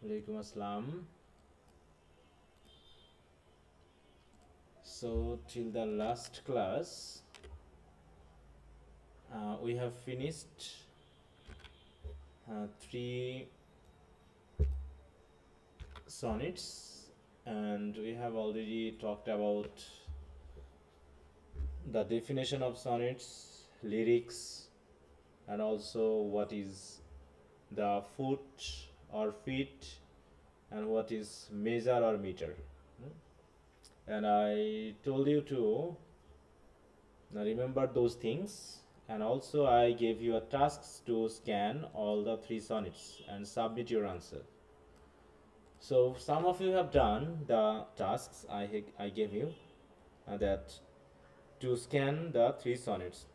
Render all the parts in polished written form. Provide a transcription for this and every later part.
Alaikum Assalam. So, till the last class, we have finished three sonnets, and we have already talked about the definition of sonnets, lyrics, and also what is the foot or feet, and what is measure or meter. And I told you to remember those things, and also I gave you a task to scan all the three sonnets and submit your answer. So some of you have done the tasks I gave you, that to scan the three sonnets.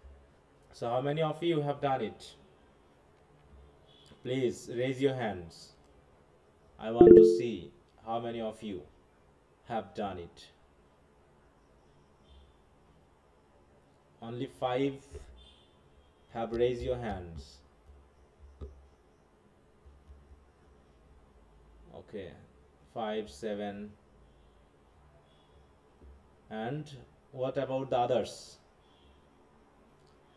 So how many of you have done it? Please raise your hands. I want to see how many of you have done it. Only 5 have raised your hands. Okay, 5, 7. And what about the others?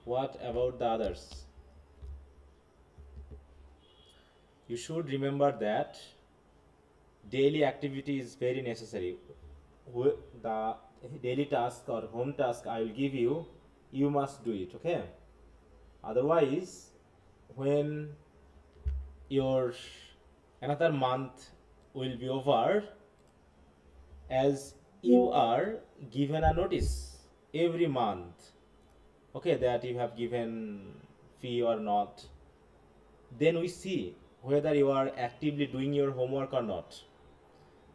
What about the others? You should remember that daily activity is very necessary. The daily task or home task I will give you, you must do it, okay? Otherwise, when your another month will be over, as you are given a notice every month, okay, that you have given fee or not, then we see whether you are actively doing your homework or not.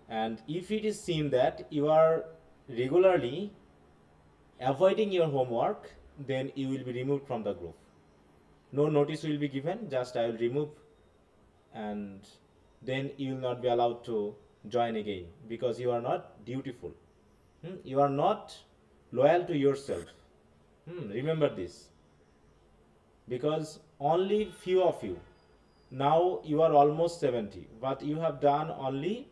And if it is seen that you are regularly avoiding your homework, then you will be removed from the group. No notice will be given, just I will remove, and then you will not be allowed to join again because you are not dutiful. You are not loyal to yourself. Remember this, because only few of you, now you are almost 70, but you have done only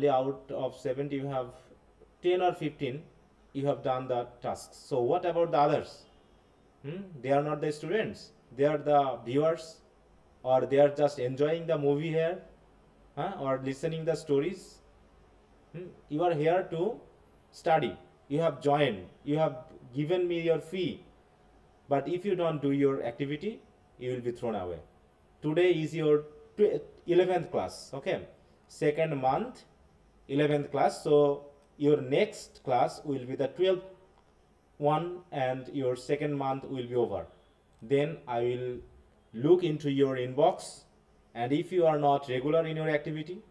out of 70 you have 10 or 15 you have done the tasks. So what about the others? They are not the students, they are the viewers, or they are just enjoying the movie here, or listening the stories. You are here to study, you have joined, you have given me your fee, but if you don't do your activity, you will be thrown away. Today is your 11th class, okay? Second month, 11th class. So your next class will be the 12th one, and your second month will be over. Then I will look into your inbox, and if you are not regular in your activity,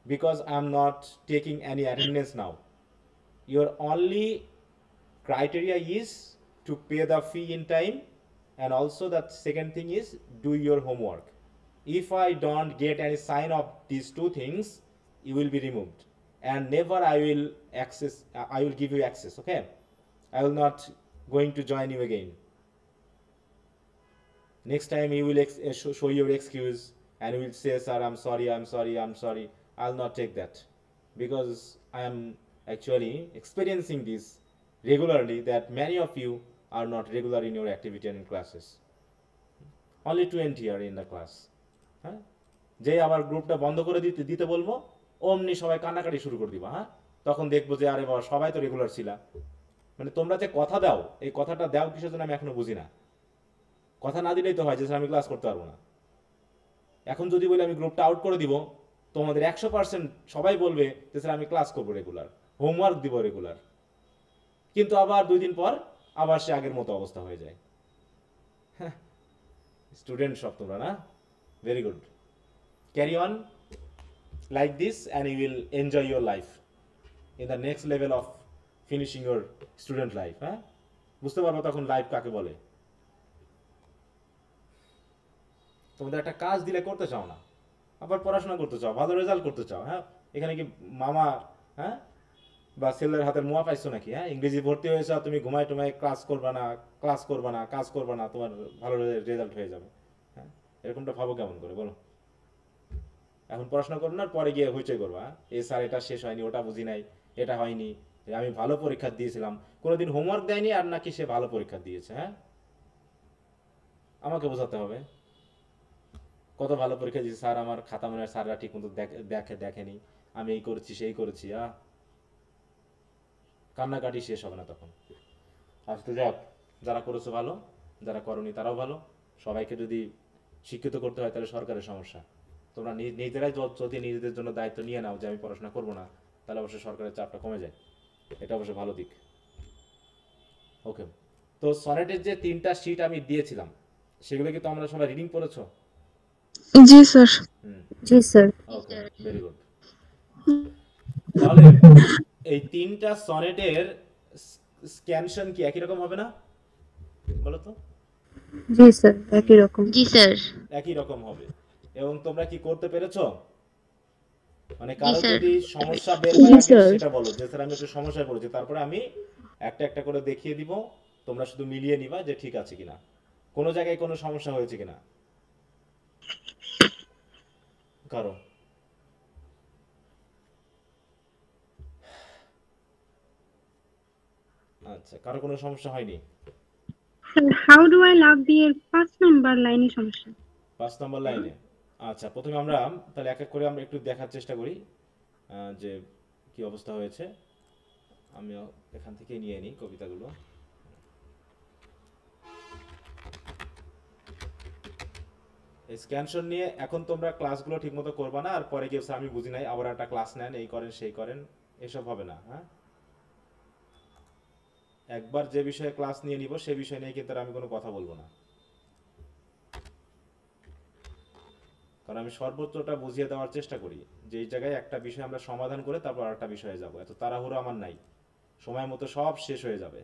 because I am not taking any attendance now, your only criteria is to pay the fee in time, and also the second thing is do your homework. If I don't get any sign of these two things, you will be removed, and never I will give you access, okay? I will not going to join you again. Next time you will show your excuse, and you will say, sir, I'm sorry, I'll not take that, because I am actually experiencing this regularly, that many of you are not regular in your activity and in classes. Only 20 are in the class. হ্যাঁ, যে আবার গ্রুপটা বন্ধ করে দিতে দিতে বলবো, অমনি সবাই কান্নাকাটি শুরু করে দিবা। হ্যাঁ, তখন দেখবো যে আরে বাবা সবাই তো রেগুলার ছিলা। মানে তোমরা যে কথা দাও, এই কথাটা দাও কিসের জন্য আমি এখনো বুঝি না। কথা না দিলেই তো হয় যে স্যার আমি ক্লাস করতে পারবো না। এখন যদি বলি আমি গ্রুপটা আউট করে দিব, তোমাদের 100% সবাই বলবে যে স্যার আমি ক্লাস করবো রেগুলার, হোমওয়ার্ক দিব রেগুলার, কিন্তু আবার 2 দিন পর আবার সে আগের মতো অবস্থা হয়ে যায়। স্টুডেন্ট সব তোমরা না, very good, carry on like this and you will enjoy your life in the next level of finishing your student life. হ্যাঁ, বুঝতে পারবো তখন লাইফ কাকে বলে। তোমাদের একটা কাজ দিলে করতে চাও না, আবার পড়াশোনা করতে চাও, ভালো রেজাল্ট করতে চাও। হ্যাঁ, এখানে কি মামা, হ্যাঁ, বা ছেলের হাতের মোয়া পাইছো নাকি? হ্যাঁ, ইংরেজি ভর্তি হয়েছে, তুমি ঘুমাই টুমাই কাজ করবা না, কাজ করবা না, তোমার ভালো রেজাল্ট হয়ে যাবে। হ্যাঁ, এরকমটা ভাবো কেমন করে বলো? এখন পড়াশোনা করবো না, পরে গিয়ে হইচই করবা, এ স্যার এটা শেষ হয়নি, ওটা বুঝি নাই, এটা হয়নি, আমি ভালো পরীক্ষা দিয়েছিলাম, কোনোদিন হোমওয়ার্ক দেয়নি আর নাকি সে ভালো পরীক্ষা দিয়েছে। হ্যাঁ, আমাকে বোঝাতে হবে কত ভালো পরীক্ষা দিয়েছে স্যার, আমার খাতা মনে হয় স্যাররা ঠিক মতো দেখেনি, আমি এই করেছি সেই করেছি। কান্নাকাটি শেষ হবে না তখন। আজ তো যাক, যারা করেছো ভালো, যারা করনি তারাও ভালো। সবাইকে যদি শিক্ষিত করতে হয় তাহলে সরকারের সমস্যা। তোমরা নিজেরাই যদি নিজেদের জন্য দায়িত্ব নিয়ে নাও যে আমি পড়াশোনা করবো না, তাহলে অবশ্যই সরকারের চাপটা কমে যায়, এটা অবশ্য ভালো দিক। ওকে, তো সনেটের যে 3টা শীট আমি দিয়েছিলাম সেগুলো কি তোমরা সবাই রিডিং করেছো? জি স্যার। হুম, জি স্যার। ওকে, ভেরি গুড। তাহলে এই 3টা সনেটের স্ক্যানশন কি একই রকম হবে না, বলো তো? জি স্যার, একই রকম। জি স্যার। একই রকম হবে। এবং তোমরা কি করতে পেরেছো? মানে জি কারো স্যার। যদি সমস্যা বের জি হয় আগে স্যার। সেটা বলো, যে স্যার আমি একটু সমস্যায় পড়েছি, তারপরে আমি একটা একটা করে দেখিয়ে দিব, তোমরা শুধু মিলিয়ে নিবা যে ঠিক আছে কিনা, কোনো জায়গায় কোনো সমস্যা হয়েছে কিনা। কারো আচ্ছা, কারো কোনো সমস্যা হয়নি? Sir, how do I love thee এর 5 নাম্বার লাইনে সমস্যা। 5 নম্বর লাইনে। আচ্ছা, প্রথমে আমরা তাহলে এক এক করে আমরা একটু দেখার চেষ্টা করি যে কি অবস্থা হয়েছে। আমিও এখান থেকে নিয়ে নিই কবিতাগুলো। এই স্ক্যানশন নিয়ে এখন তোমরা ক্লাসগুলো ঠিকমতো করবা না, আর পরে গিয়ে স্যার আমি বুঝি নাই আবার একটা ক্লাস নেন, এই করেন সেই করেন, এসব হবে না। হ্যাঁ, একবার যে বিষয়ে ক্লাস নিয়ে নিব সে বিষয় নিয়ে কিন্তু আর আমি কোনো কথা বলবো না, কারণ আমি সর্বোচ্চটা বুঝিয়ে দেওয়ার চেষ্টা করি যে এই জায়গায় একটা বিষয় আমরা সমাধান করে তারপর আরেকটা বিষয়ে যাব। এত তাড়াহুড়ো আমার নাই, সময় মতো সব শেষ হয়ে যাবে।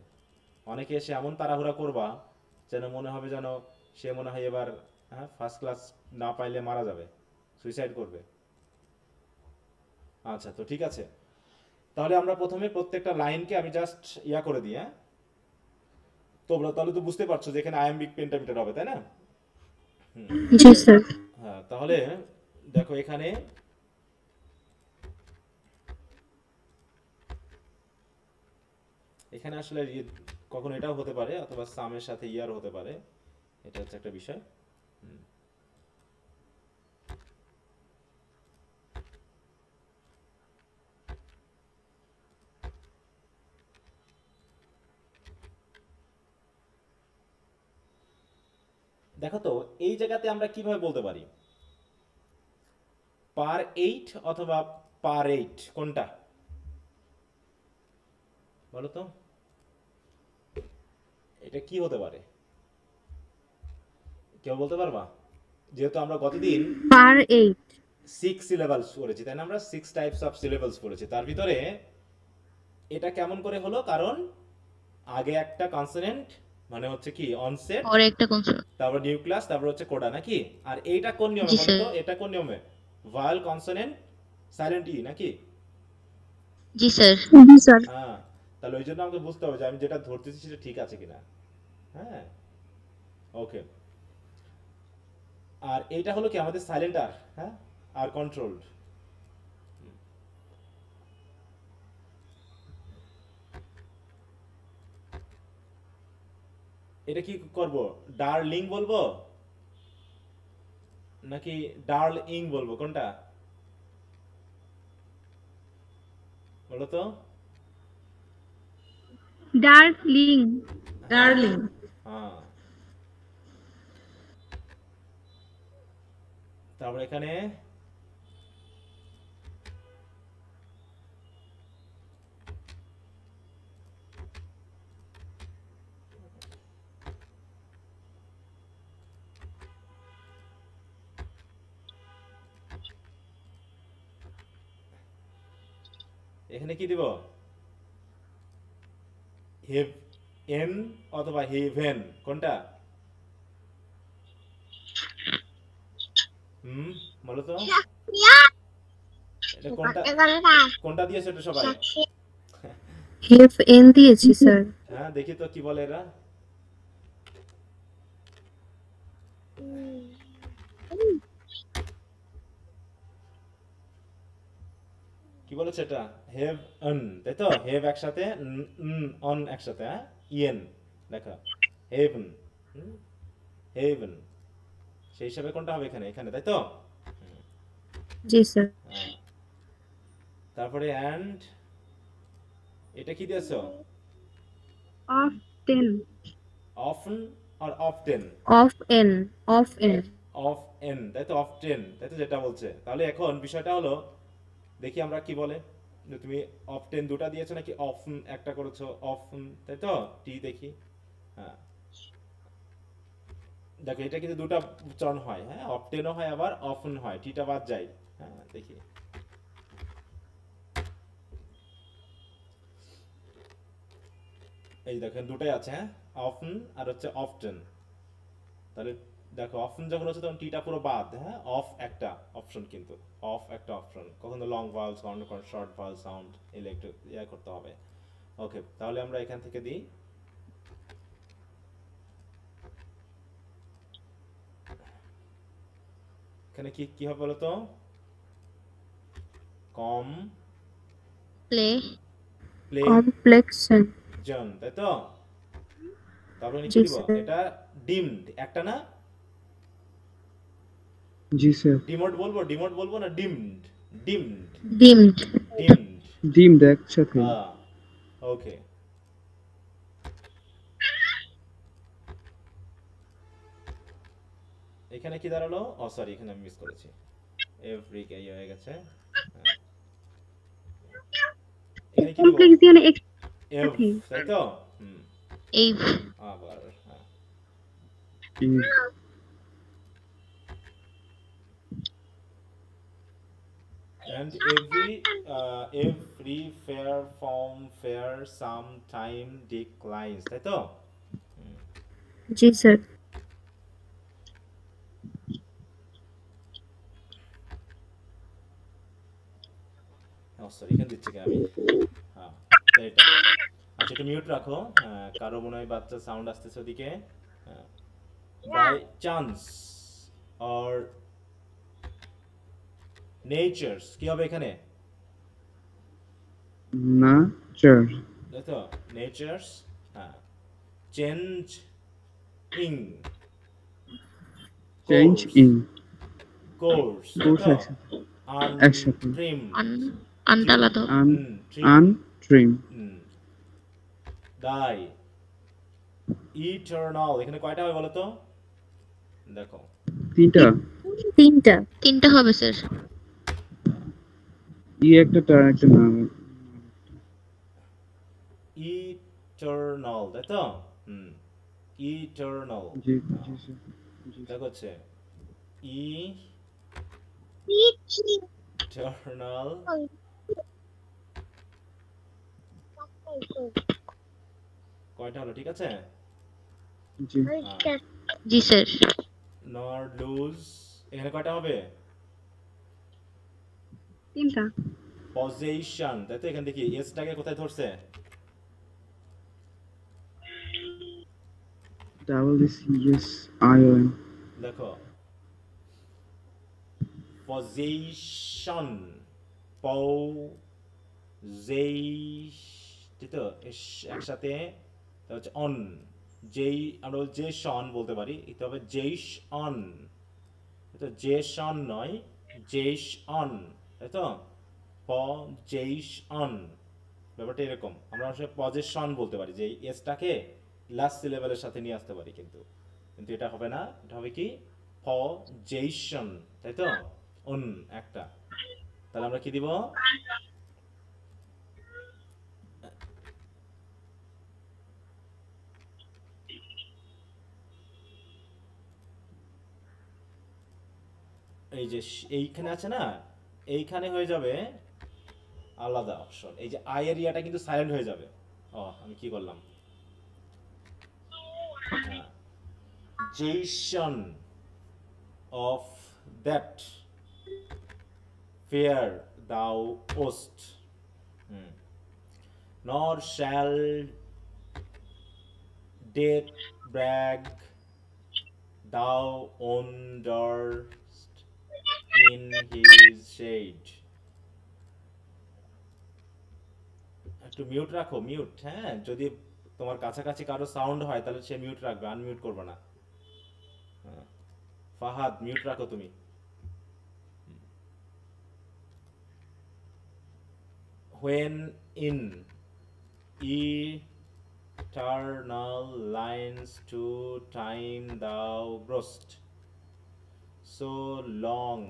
অনেকে এসে এমন তাড়াহুড়া করবা যেন মনে হবে যেন সে মনে হয় এবার ফার্স্ট ক্লাস না পাইলে মারা যাবে, সুইসাইড করবে। আচ্ছা, তো ঠিক আছে, তাহলে আমরা প্রথমে প্রত্যেকটা লাইনকে আমি জাস্ট ইয়া করে দিই। হ্যাঁ, তোমরা তাহলে তো বুঝতে পারছো যে এখানে আয়াম্বিক পেন্টামিটার হবে, তাই না? জি স্যার। হ্যাঁ, তাহলে দেখো এখানে এখানে আসলে কখন এটাও হতে পারে অথবা সামের সাথে ইয়ার হতে পারে, এটা হচ্ছে একটা বিষয়। দেখো তো এই জায়গাতে আমরা কিভাবে বলতে পারি পার 8 অথবা পার 8, কোনটা বলো তো? এটা কি হতে পারে, কেউ বলতে পারবা? যেহেতু আমরা গতদিন পার 8। 6 সিলেবালস পড়েছি, তাই না? আমরা 6 টাইপস অফ সিলেবালস পড়েছি, তার ভিতরে এটা কেমন করে হলো, কারণ আগে একটা কনসোনেন্ট মানে হচ্ছে কি অনসেট, পরে একটা কনসোনেন্ট। তারপর নিউক্লিয়াস, তারপর হচ্ছে কোডা, নাকি? আর এইটা কোন নিয়মে জি বলো স্যার। তো, এটা কোন নিয়মে? ভায়াল কনসোনেন্ট সাইলেন্ট ই, নাকি? জি স্যার। জি স্যার। হ্যাঁ, তাহলে ওই জন্য আমাকে বুঝতে হবে যে আমি যেটা ধরতেছি সেটা ঠিক আছে কিনা। হ্যাঁ, ওকে। আর এইটা হলো কি আমাদের সাইলেন্ট আর, হ্যাঁ, আর কন্ট্রোলড। এটা কি করব, ডার্লিং বলবো নাকি ডার্লিং বলবো, কোনটা বলো তো? ডার্লিং। ডার্লিং। হ্যাঁ, তারপর এখানে এখানে কি দিব, হেভ এন অথবা হেভেন, কোনটা? বলো তো, এটা কোনটা, কোনটা দিয়েছে এটা সবাই? হেফ এন দিয়েছি স্যার। হ্যাঁ, দেখি তো কি বলে এরা। কি বলেছে এটা? হেভ অন, তাই তো? হেভ একসাথে, অন একসাথে, হ্যাঁ, ইএন লেখা, হেভেন, হেভেন। সেই হিসাবে কোনটা হবে এখানে? এখানে, তাই তো? জি স্যার। হ্যাঁ। তারপরে অ্যান্ড, এটা কি দিয়েছো? often অফন R often? Of N, of N. Of N, তাই তো? অফটেন, তাই তো যেটা বলছে। তাহলে এখন বিষয়টা হলো, দেখি আমরা কি বলে, যে তুমি অফটেন দুটা দিয়েছো নাকি অফন একটা করেছো? অফন, তাই তো? টি দেখি। হ্যাঁ, দেখো এটা কিন্তু দুটা উচ্চারণ হয়, হ্যাঁ, অফটেনও হয় আবার অফন হয়, টিটা বাদ যায়। হ্যাঁ, দেখি। এই দেখেন দুটাই আছে, হ্যাঁ, অফন আর হচ্ছে অফটেন। তাহলে দেখো অপশন যখন হচ্ছে তখন টিটা পুরো বাদ, হ্যাঁ, অফ একটা অপশন, কিন্তু অফ একটা অপশন, কখনো লং ভাওয়াল সাউন্ড, কখনো শর্ট ভাওয়াল সাউন্ড, এগুলো একটু ইয়া করতে হবে। ওকে, তাহলে আমরা এখান থেকে দিই, এখানে কি কি হবে বলো তো? কম প্লে প্লে কমপ্লেক্সন। জন, তাই তো? তারপরে কি জি দিব? স্যার। এটা ডিমড একটা না? জি স্যার। ডিমড বলবো, ডিমড বলবো না deemed? Deemed, deemed. Deemed. Deemed একসাথে। হ্যাঁ, ওকে। এখানে কি দাঁড়ালো? ও সরি, এখানে আমি মিস করেছি, এভরি কে হয়ে গেছে। হ্যাঁ। এখানে কি দিব? কমপ্লেক্সিয়ন এভ, একসাথে। তাই তো? হুম, এই আবার হ্যাঁ। ই- And every fair form fair sometime declines, তাই তো? জি স্যার। ও সরি, এখানে দিচ্ছি কি আমি? হ্যাঁ, তো এটা। আচ্ছা, একটু মিউট রাখো, কারো মনে হয় বাচ্চা সাউন্ড আসতেছে ওদিকে। বাই চান্স অর নেচার্স, কি হবে এখানে? না চার। তাই তো? নেচার্স, হ্যাঁ, চেঞ্জ ইং, চেঞ্জ ইন। কোর্স, তাই কোর্স তো? একসাথে। একসাথে। আনট্রিমড, আনটা আলাদা। আন ট্রিম, আনট্রিম। ডাই, ইটারনাল, এখানে কয়টা হবে বলো তো? দেখো, তিনটা। তিনটা। তিনটা হবে স্যার। ই একটা টার একটা নাম। ইটারনাল, তাই তো? ইটারনাল। জি জি স্যার। জি দেখো হচ্ছে ইটারনাল, কয়টা হলো? ঠিক আছে? জি। জি স্যার। নর লুজ, এখানে কয়টা হবে? তিনটা। পজিশন, তাই তো? এখানে দেখি এসটাকে কোথায় ধরছে? Double S E S I O N. দেখো, পজিশন, তাই তো? একসাথে, তার হচ্ছে অন, যেই আমরা যে শন বলতে পারি, এটা হবে জেইশ অন, তো যে শন নয়, জেইশ অন, তাই তো? প জেইশ অন, ব্যাপারটা এরকম। আমরা আসলে পজেশন বলতে পারি, যে এসটাকে লাস্ট সিলেবালের সাথে নিয়ে আসতে পারি, কিন্তু কিন্তু এটা হবে না, এটা হবে কি? পজেশন, তাই তো? অন একটা। তাহলে আমরা কি দিব? এই যে এইখানে আছে না, এইখানে হয়ে যাবে আলাদা অপশন, এই যে আই এরিয়াটা কিন্তু সাইলেন্ট হয়ে যাবে। আমি কি করলাম? জেসন অফ দ্যাট ফেয়ার দাও ওস্ট, নর শ্যাল ডেট ব্র্যাগ দাও ওন্ডারস্ট ইন হিজ শেড। একটু মিউট রাখো, মিউট। হ্যাঁ, যদি তোমার কাছাকাছি কারো সাউন্ড হয় তাহলে সে মিউট রাখবে, আনমিউট করবে না। হ্যাঁ। ফাহাদ, মিউট রাখো তুমি। When in eternal lines to time thou brost, so long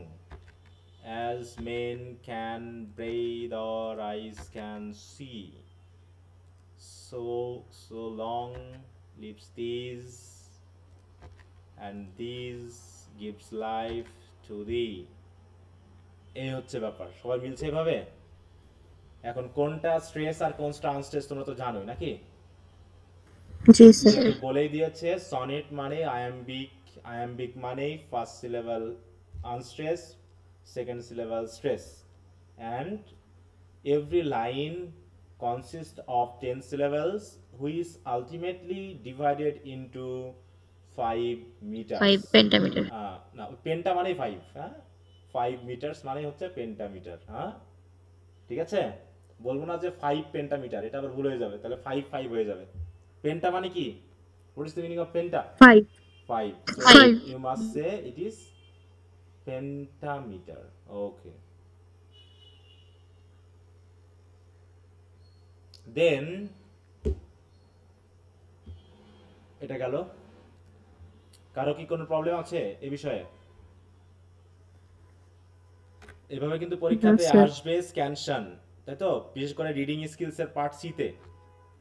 as men can breathe or eyes can see, so long lives these, and these gives life to thee. এই হচ্ছে ব্যাপার, সবাই মিলছে এভাবে? এখন কোনটা স্ট্রেস আর কোনটা আনস্ট্রেস তোমরা তো জানোই নাকি? জি স্যার। তোমাকে বলেই দিয়েছে সনেট মানে আয়াম্বিক মানে first syllable unstress, second syllable stress, and every line consists of 10 syllables which ultimately divided into 5 meters. 5 pentameter. না, পেন্টা মানে 5, হ্যাঁ, 5 মিটারস মানে হচ্ছে পেন্টামিটার। হ্যাঁ, ঠিক আছে, বলবো না যে 5 পেন্টামিটার, এটা আবার ভুল হয়ে যাবে, তাহলে 5 হয়ে যাবে। পেন্টা মানে কি? What is the meaning of penta? 5. 5. So 5. you must say it is pentameter. Okay. Then এটা গেল। কারো কি কোনো প্রবলেম আছে এই বিষয়ে? এভাবে কিন্তু পরীক্ষাতে না, স্যার। আসবে স্ক্যানশন, তাই তো, বিশেষ করে রিডিং স্কিলস এর পার্ট সি তে।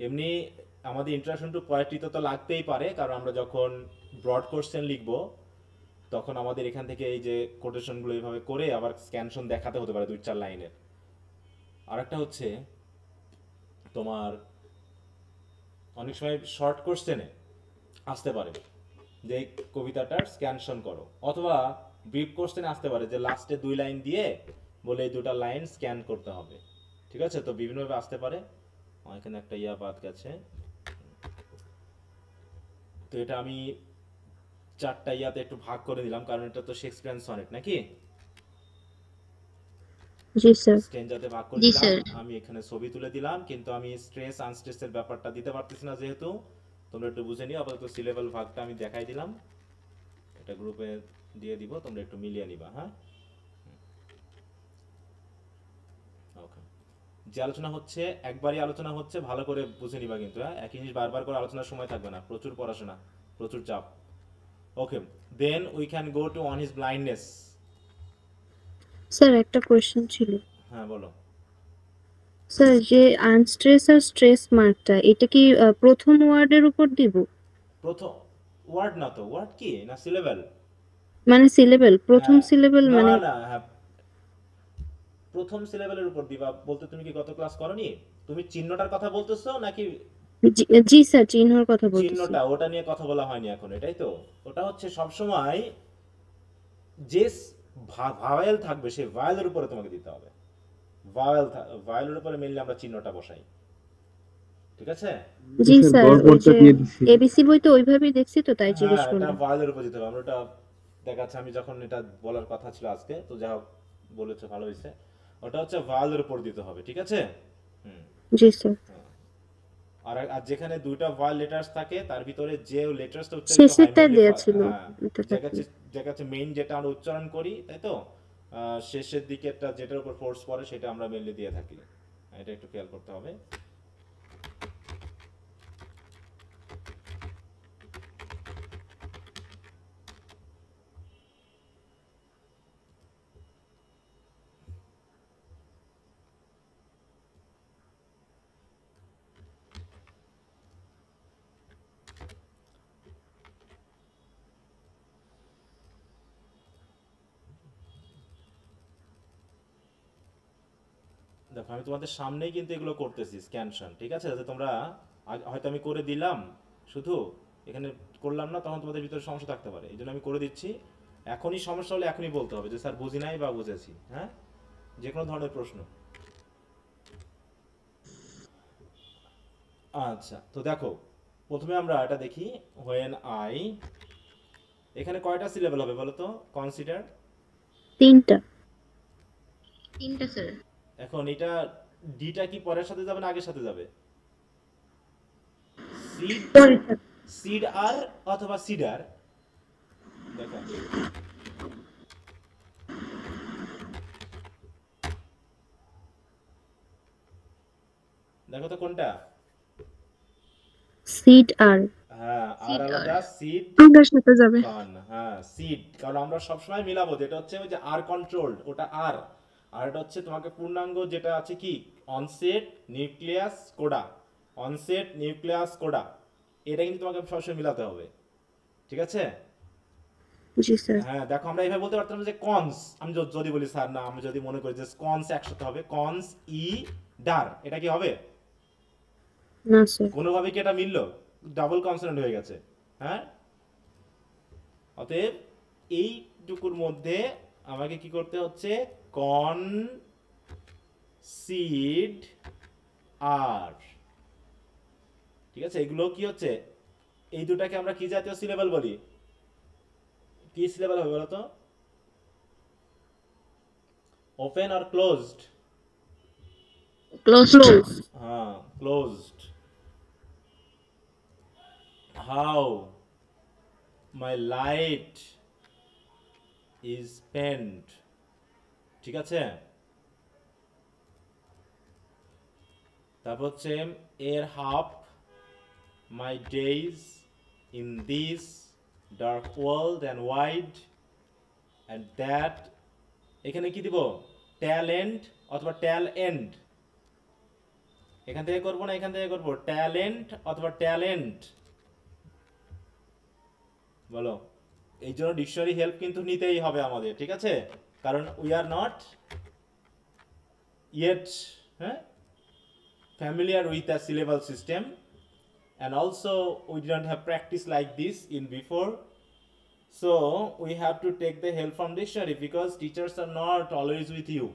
এমনি আমাদের ইন্ট্রোডাকশন টু পোয়েট্রি তো লাগতেই পারে, কারণ আমরা যখন ব্রড কোশ্চেন লিখব তখন আমাদের এখান থেকে এই যে কোটেশনগুলো এইভাবে করে আবার স্ক্যানশন দেখাতে হতে পারে 2-4 লাইনের। আরেকটা হচ্ছে তোমার অনেক সময় শর্ট কোশ্চেনে আসতে পারে যে এই কবিতাটার স্ক্যানশন করো, অথবা ব্রিফ কোশ্চেনে আসতে পারে যে লাস্টে 2 লাইন দিয়ে বলে এই 2টা লাইন স্ক্যান করতে হবে। ঠিক আছে, তো বিভিন্নভাবে আসতে পারে। এখানে একটা ইয়া বাদ গেছে, তো এটা আমি 4টা ইয়াতে একটু ভাগ করে দিলাম, কারণ এটা তো শেক্সপিয়ার সনেট নাকি? জি স্যার। স্টেঞ্জাতে ভাগ করে জি, দিলাম, স্যার। আমি এখানে ছবি তুলে দিলাম, কিন্তু আমি স্ট্রেস আনস্ট্রেসের ব্যাপারটা দিতে পারতেছি না, যেহেতু তোমরা একটু বুঝে নিও। আপাতত সি লেভেল ভাগটা আমি দেখাই দিলাম, এটা গ্রুপে দিয়ে দিব, তোমরা একটু মিলিয়ে নিবা। হ্যাঁ, ওকে। যে আলোচনা হচ্ছে একবারই আলোচনা হচ্ছে, ভালো করে বুঝে নিবা কিন্তু। হ্যাঁ, একই জিনিস বারবার করে আলোচনার সময় থাকবে না, প্রচুর পড়াশোনা, প্রচুর চাপ। Okay, then we can go to on his blindness. Sir একটা কোশ্চেন ছিল। হ্যাঁ বলো। স্যার যে আনস্ট্রেস আর স্ট্রেস মার্কটা এটা কি প্রথম ওয়ার্ডের উপর দিব? প্রথম ওয়ার্ড না তো, ওয়ার্ড কি না সিলেবেল? মানে সিলেবেল, প্রথম সিলেবেল না মানে না, হ্যাঁ, প্রথম সিলেবেলের উপর দিবা বলতে তুমি কি গত ক্লাস করনি? তুমি চিহ্নটার কথা বলতেছো নাকি? জি স্যার, চিহ্নর কথা বলতেছি। চিহ্নটা, ওটা নিয়ে কথা বলা হয়নি এখন, এটাই তো। ওটা হচ্ছে সবসময় যে ভাওয়েল থাকবে সেই ভাওয়েলের উপরে তোমাকে দিতে হবে। ভাওয়েলের উপরে মেনলি আমরা চিহ্নটা বসাই, ঠিক আছে? জি স্যার, ওই গড়পড়টা যে দিয়ে দিছি। এবিসি বই তো ওইভাবেই দেখছি, তো তাই জিজ্ঞেস হ্যাঁ, এটা করলাম। ভাওয়েলের উপর দিতে হবে। আমরা এটা দেখাচ্ছে, আমি যখন এটা বলার কথা ছিল আজকে, তো যা হোক বলেছে, ভালো হয়েছে। ওটা হচ্ছে ভাওয়েলের উপর দিতে হবে, ঠিক আছে? হুম। জি স্যার। আর যেখানে 2টা ভাওয়েল লেটারস থাকে তার ভিতরে যে লেটারসটা উচ্চারিত হয় শেষেরটা mainly দেয়া ছিল হ্যাঁ, এটা যেটা মেইন যেটা আমরা উচ্চারণ করি, তাই তো, শেষের দিকেরটা যেটার উপর ফোর্স পড়ে সেটা আমরা মেইনলি দিয়ে থাকি। এটা একটু খেয়াল করতে হবে। দেখো, আমি তোমাদের সামনেই কিন্তু এগুলো করতেছি স্ক্যানশন, ঠিক আছে, যাতে তোমরা হয়তো আমি করে দিলাম শুধু এখানে করলাম না, তখন তোমাদের ভিতরে সমস্যা থাকতে পারে, এই জন্য আমি করে দিচ্ছি। এখনই সমস্যা হলে এখনই বলতে হবে যে স্যার বুঝি নাই বা বুঝেছি। হ্যাঁ, যে কোনো ধরনের প্রশ্ন। আচ্ছা, তো দেখো প্রথমে আমরা এটা দেখি, হোয়েন আই, এখানে কয়টা সিলেবল হবে বলো তো? কনসিডার 3টা। 3টা স্যার। এখন এটা ডিটা কি পরের সাথে যাবে না আগের সাথে যাবে? সিড, পরে স্যার। সিড আর অথবা সিডার। দেখো দেখো তো কোনটা? সিড আর হ্যাঁ, আর Seed আলাদা আর। সিড ওটার সাথে যাবে। কন। হ্যাঁ, সিড, কারণ আমরা সবসময় মিলাবো, যেটা হচ্ছে ওই যে আর কন্ট্রোলড, ওটা আর, আর এটা হচ্ছে তোমাকে পূর্ণাঙ্গ যেটা আছে কি onset nucleus Coda, onset nucleus Coda, এটা কিন্তু তোমাকে সবসময় মিলাতে হবে, ঠিক আছে? জি স্যার। হ্যাঁ দেখো, আমরা এইভাবে বলতে পারতাম যে কনস, আমি যদি বলি স্যার না, আমি যদি মনে করি যে কনস একসাথে হবে, কনস ই ডার, এটা কি হবে? না স্যার। কোনোভাবে কি এটা মিললো? ডাবল কনসোনেন্ট হয়ে গেছে। হ্যাঁ, অতএব এইটুকুর মধ্যে আমাকে কি করতে হচ্ছে? কন সিড আর, ঠিক আছে? এগুলো কি হচ্ছে? এই দুটাকে আমরা কি জাতীয় সিলেবল বলি? কি সিলেবল হবে বলো তো? ওপেন আর ক্লোজড? Closed. হ্যাঁ, closed. How my light is spent, ঠিক আছে? তারপর হচ্ছে এর half my days in this dark world and wide and that, এখানে কি দিব? ট্যালেন্ট অথবা ট্যাল এন্ড, এখান থেকে করবো না এখান থেকে করবো? ট্যালেন্ট অথবা ট্যালেন্ট, বলো। এই জন্য ডিকশনারি হেল্প কিন্তু নিতেই হবে আমাদের, ঠিক আছে? কারণ we are not yet familiar with the syllable system, and also we didn't have practice like this in before, so we have to take the help from dictionary because teachers are not always with you.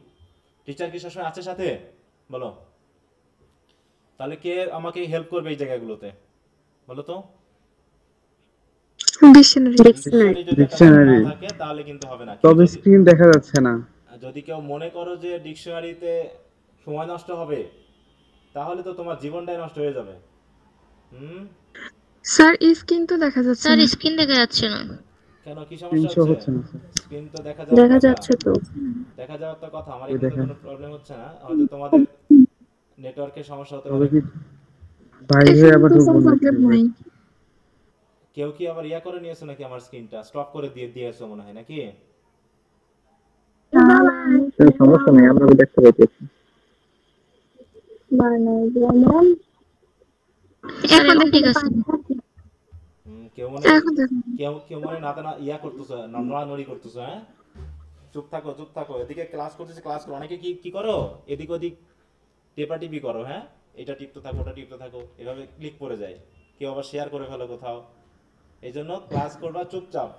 Teacher কি সবসময় আছে সাথে? বলো, তাহলে কে আমাকে help করবে এই জায়গাগুলোতে? বলো তো। ডিকশনারি। ডিকশনারি যদি একটা Dictionary। না থাকে তাহলে কিন্তু হবে না। তবে স্ক্রিন দেখা যাচ্ছে না। যদি কেউ মনে করো যে ডিকশনারিতে সময় নষ্ট হবে, তাহলে তো তোমার জীবনটাই নষ্ট হয়ে যাবে। স্যার স্ক্রিন তো দেখা যাচ্ছে স্যার না। স্ক্রিন দেখা যাচ্ছে না। কেন, কি স্ক্রিন সমস্যা শো হচ্ছে? হচ্ছে না স্যার। স্ক্রিন তো দেখা দেখা যাওয়ার কথা। যাচ্ছে তো। দেখা যাওয়ার তো কথা, আমার ওই এখানে তো দেখেন। কোনো প্রবলেম হচ্ছে না, হয়তো তোমাদের নেটওয়ার্কের সমস্যা হতে তবে পারে। কি বাইরে আবার ঢুকবো না? নাই। কেউ কি আবার ইয়া করে নিয়েছো নাকি? আমার স্ক্রিনটা স্টপ করে দিয়েছো মনে হয় নাকি? সমস্যা নেই, আমরা দেখতে পাইতেছি। স্যার এখন ঠিক আছে। কেউ মনে এখন দেখুন। কেউ মনে না ইয়া করতেছো, নড়ানড়ি করতেছো। হ্যাঁ, চুপ থাকো চুপ থাকো, এদিকে ক্লাস করতেছে, ক্লাস করো। অনেকে কি কি করো, এদিক ওদিক টেপাটিপি করো। হ্যাঁ, এটা টিপতে থাকো ওটা টিপতে থাকো, এভাবে ক্লিক পড়ে যায়, কেউ আবার শেয়ার করে ফেলো কোথাও। এই জন্য ক্লাস করবা চুপচাপ,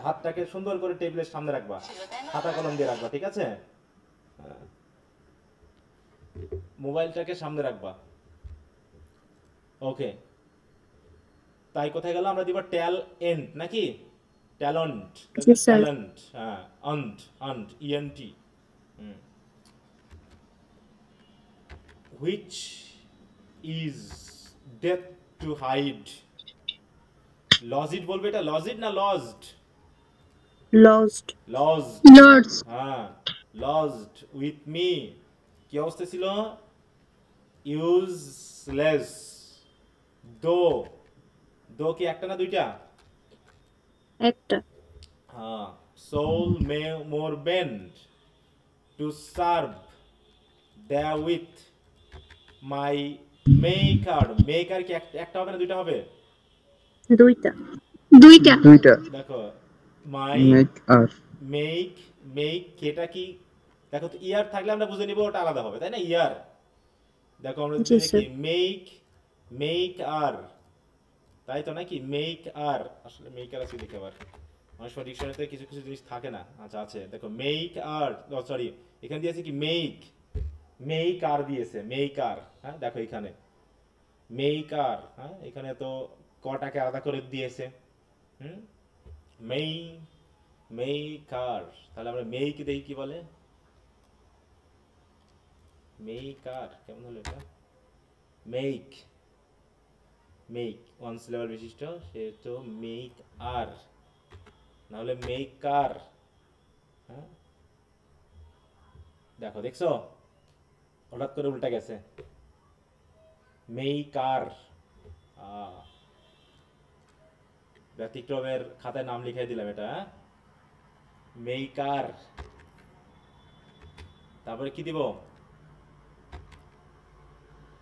হাতটাকে সুন্দর করে টেবিলের সামনে রাখবা, খাতা কলম দিয়ে রাখবা, ঠিক আছে? হ্যাঁ, মোবাইলটাকে সামনে রাখবা। ওকে, তাই কোথায় গেল? আমরা দিব ট্যাল এন্ড নাকি? ট্যালেন্ট, জি স্যার। ট্যালেন্ট। হ্যাঁ, আন্ট, আন্ট, ইএনটি। Which is death to hide. Lodged বলবে, এটা লজিড না লজড? লস্ট। লজড। লর্ডস। হ্যাঁ, লজড উইথ মি। কি অবস্থা ছিল? ইউজলেস। দো, দো কি একটা না দুইটা? একটা। হ্যাঁ, soul may more bend to serve therewith my maker. Maker কি একটা হবে না দুইটা হবে? দুইটা। দুইটা। দুইটা। দেখো, মাই মেক আর। মেক এটা কি? দেখো তো, ইয়ার থাকলে আমরা বুঝে নিব ওটা আলাদা হবে, তাই না? ইয়ার, দেখো আমরা জি, দেখি স্যার। মেক আর, তাই তো নাকি? মেক আর, আসলে মেক আর আছে দেখে আবার অনেক সময় ডিকশনারিতে কিছু কিছু জিনিস থাকে না। আচ্ছা আছে, দেখো মেক আর, সরি এখানে দিয়েছে কি মেক আর দিয়েছে, মেক আর। হ্যাঁ দেখো এখানে মেক আর, হ্যাঁ এখানে তো কটাকে আলাদা করে দিয়েছে। মেক আর, তাহলে আমরা মেক দেখি কি বলে। মেক আর কেমন হলো এটা, মেক মেক ওয়ান সিলেবাল বিশিষ্ট, সে তো মেক আর, না হলে মেকার। হ্যাঁ দেখো, দেখছো হঠাৎ করে উল্টা গেছে, মেকার। ব্যতিক্রমের খাতায় নাম লিখাই দিলাম এটা, মেকার। তারপরে কি দিব,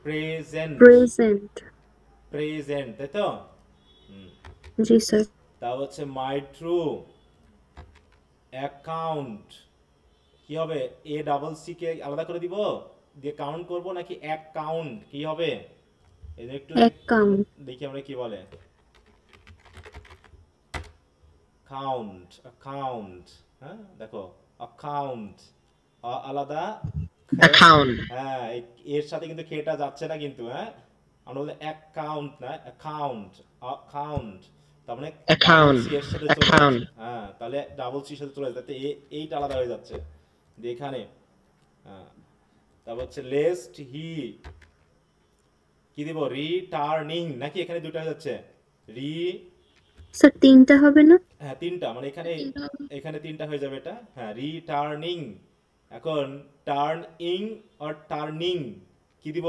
প্রেজেন্ট, প্রেজেন্ট। প্রেজেন্ট, তাই তো? জি স্যার। তা হচ্ছে মাই ট্রু অ্যাকাউন্ট, কি হবে, এ ডাবল সি কে আলাদা করে দিব, দিয়ে কাউন্ট করব নাকি অ্যাকাউন্ট, কি হবে এই একটু অ্যাকাউন্ট। দেখি আমরা কি বলে, কাউন্ট, অ্যাকাউন্ট। হ্যাঁ দেখো, অ্যাকাউন্ট আলাদা, অ্যাকাউন্ট, হ্যাঁ এর সাথে কিন্তু খেটা যাচ্ছে না কিন্তু, হ্যাঁ আমরা বলি অ্যাকাউন্ট না, অ্যাকাউন্ট, অ্যাকাউন্ট, তার মানে অ্যাকাউন্ট, ডাবল সি এর সাথে চলে অ্যাকাউন্ট। যাচ্ছে, হ্যাঁ তাহলে ডাবল সি এর সাথে চলে যাচ্ছে, এইটা আলাদা হয়ে যাচ্ছে দিয়ে এখানে। হ্যাঁ তারপর হচ্ছে লেস্ট হি, কি দিব, রিটার্নিং, নাকি এখানে দুটো হয়ে যাচ্ছে, রি, স্যার তিনটা হবে না? হ্যাঁ তিনটা, মানে এখানে এখানে তিনটা হয়ে যাবে এটা, হ্যাঁ রিটার্নিং। এখন টার্ন ইং আর টার্নিং, কি দিব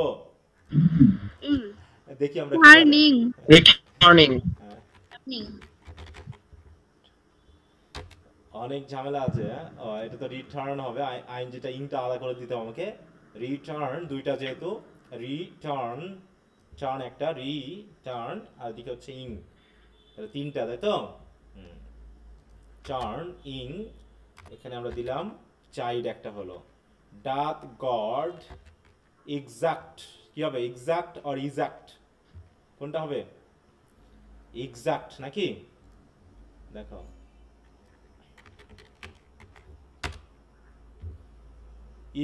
দেখি আমরা কি বলে। টার্নিং। রিটার্নিং, হ্যাঁ, টার্নিং। অনেক ঝামেলা আছে, হ্যাঁ এটা তো রিটার্ন হবে, আইন যেটা ইংটা আলাদা করে দিতে হবে আমাকে, রিটার্ন দুইটা যেহেতু, রিটার্ন, টার্ন একটা, রিটার্ন আর দিকে হচ্ছে ইং, তাহলে তিনটা, তাই তো? টার্ন ইং, এখানে আমরা দিলাম চাইল্ড একটা হলো, ডাথ গড এক্সাক্ট, কি হবে, এক্সাক্ট আর ইজাক্ট, কোনটা হবে, এক্সাক্ট নাকি, দেখো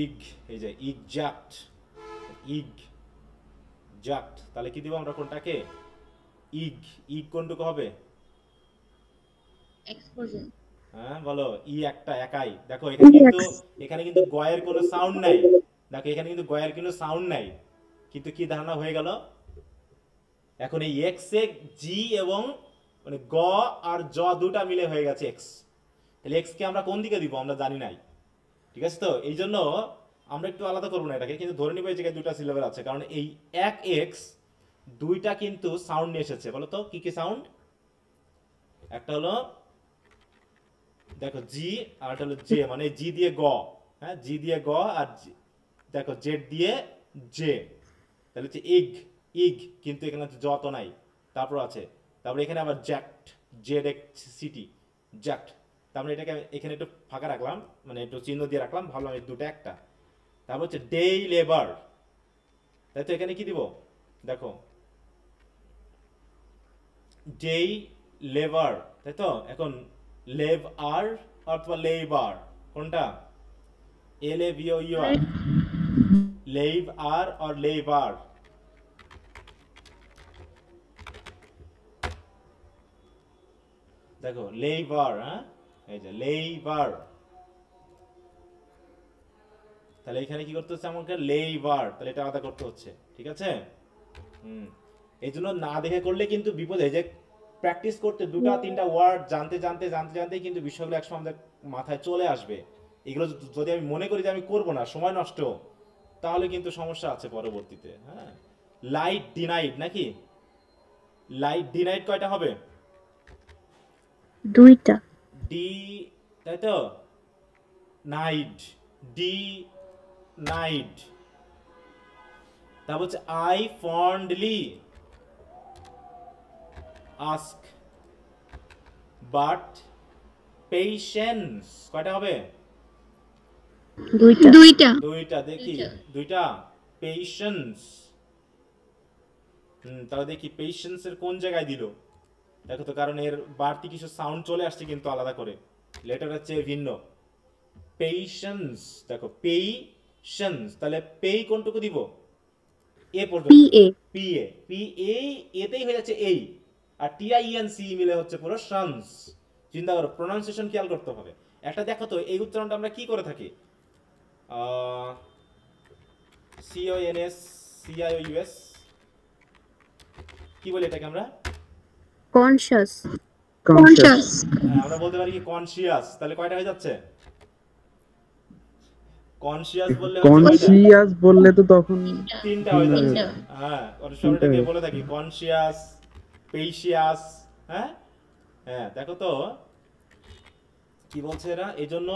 ইগ, এই যে এক্সাক্ট, ইগ জাক্ট, তাহলে কি দিব আমরা কোনটাকে, ইগ, ইগ কোনটুকু হবে, এক্সপোজার। হ্যাঁ বলো, ই একটা একাই, দেখো এখানে কিন্তু গয়ের কোনো সাউন্ড নাই, দেখো এখানে কিন্তু গয়ের কোনো সাউন্ড নাই, কিন্তু কি ধারণা হয়ে গেল, এখন এই এক্স এ জি এবং মানে গ আর জ দুটা মিলে হয়ে গেছে এক্স, তাহলে এক্স কে আমরা কোন দিকে দিব আমরা জানি নাই, ঠিক আছে? তো এই জন্য আমরা একটু আলাদা করবো না এটাকে, কিন্তু ধরে নিব এই জায়গায় দুটা সিলেবাল আছে, কারণ এই এক এক্স দুইটা কিন্তু সাউন্ড নিয়ে এসেছে, বলো তো কি কি সাউন্ড, একটা হলো দেখো জি, আর একটা হলো জে, মানে জি দিয়ে গ, হ্যাঁ জি দিয়ে গ, আর দেখো জেড দিয়ে জে, তাহলে হচ্ছে ইগ, ইগ, কিন্তু এখানে জ তো নাই, তারপর আছে, তারপরে এখানে আবার জ্যাক্ট, জেড এক্স সিটি, জ্যাক্ট, তারপরে এটাকে এখানে একটু ফাঁকা রাখলাম, মানে একটু চিহ্ন দিয়ে রাখলাম, ভাবলাম এই দুটো একটা, তারপর হচ্ছে ডে লেবার, তাই তো এখানে কি দিব, দেখো ডে লেবার, তাই তো? এখন লেভ আর অথবা লেবার, কোনটা, L A V O U R, লেভ আর আর লেবার, দেখো লেবার, হ্যাঁ এই যে লেবার, তাহলে এখানে কি করতে হচ্ছে আমাকে, লেবার, তাহলে এটা আলাদা করতে হচ্ছে, ঠিক আছে? এই জন্য না দেখে করলে কিন্তু বিপদ, এই যে প্র্যাকটিস করতে দুটা তিনটা ওয়ার্ড জানতে জানতে জানতে জানতে কিন্তু বিষয়গুলো একসময় আমাদের মাথায় চলে আসবে, এগুলো যদি আমি মনে করি যে আমি করব না, সময় নষ্ট, তাহলে কিন্তু সমস্যা আছে পরবর্তীতে। হ্যাঁ লাইট ডিনাইড, নাকি লাইট ডিনাইড কয়টা হবে, দুইটা। ডি, তাই তো, নাইট, ডি নাইট, তারপর হচ্ছে আই ফন্ডলি আস্ক বাট পেশেন্স, কয়টা হবে, দুইটা। দুইটা। দুইটা, দেখি দুইটা, পেশেন্স, তাহলে দেখি পেশেন্স এর কোন জায়গায় দিল, দেখো তো, কারণ এর বাড়তি কিছু সাউন্ড চলে আসছে কিন্তু আলাদা করে, লেটার হচ্ছে ভিন্ন, পেশেন্স, দেখো পেশেন্স, তাহলে পে কোনটুকু দিব, এ পর্যন্ত, P A. P A, P A, এতেই হয়ে যাচ্ছে এই, আর টি আই এন সি মিলে হচ্ছে পুরো শানস, চিন্তা করো, প্রোনাউন্সিয়েশন খেয়াল করতে হবে। একটা দেখো তো এই উচ্চারণটা আমরা কি করে থাকি, CONS CIOUS কি বলি এটাকে আমরা? কনশাস। কনসিয়াস। আমরা বলতে পারি কি কনসিয়াস। তাহলে কয়টা হয়ে যাচ্ছে? কনসিয়াস বললে হচ্ছে কয়টা? কনসিয়াস বললে তো তখন তিনটা হয়ে যাচ্ছে। তিনটা। হ্যাঁ, অনেক সময় এটাকে বলে থাকি কনসিয়াস, পেশিয়াস। হ্যাঁ হ্যাঁ, দেখো তো কি বলছে এরা। এই জন্য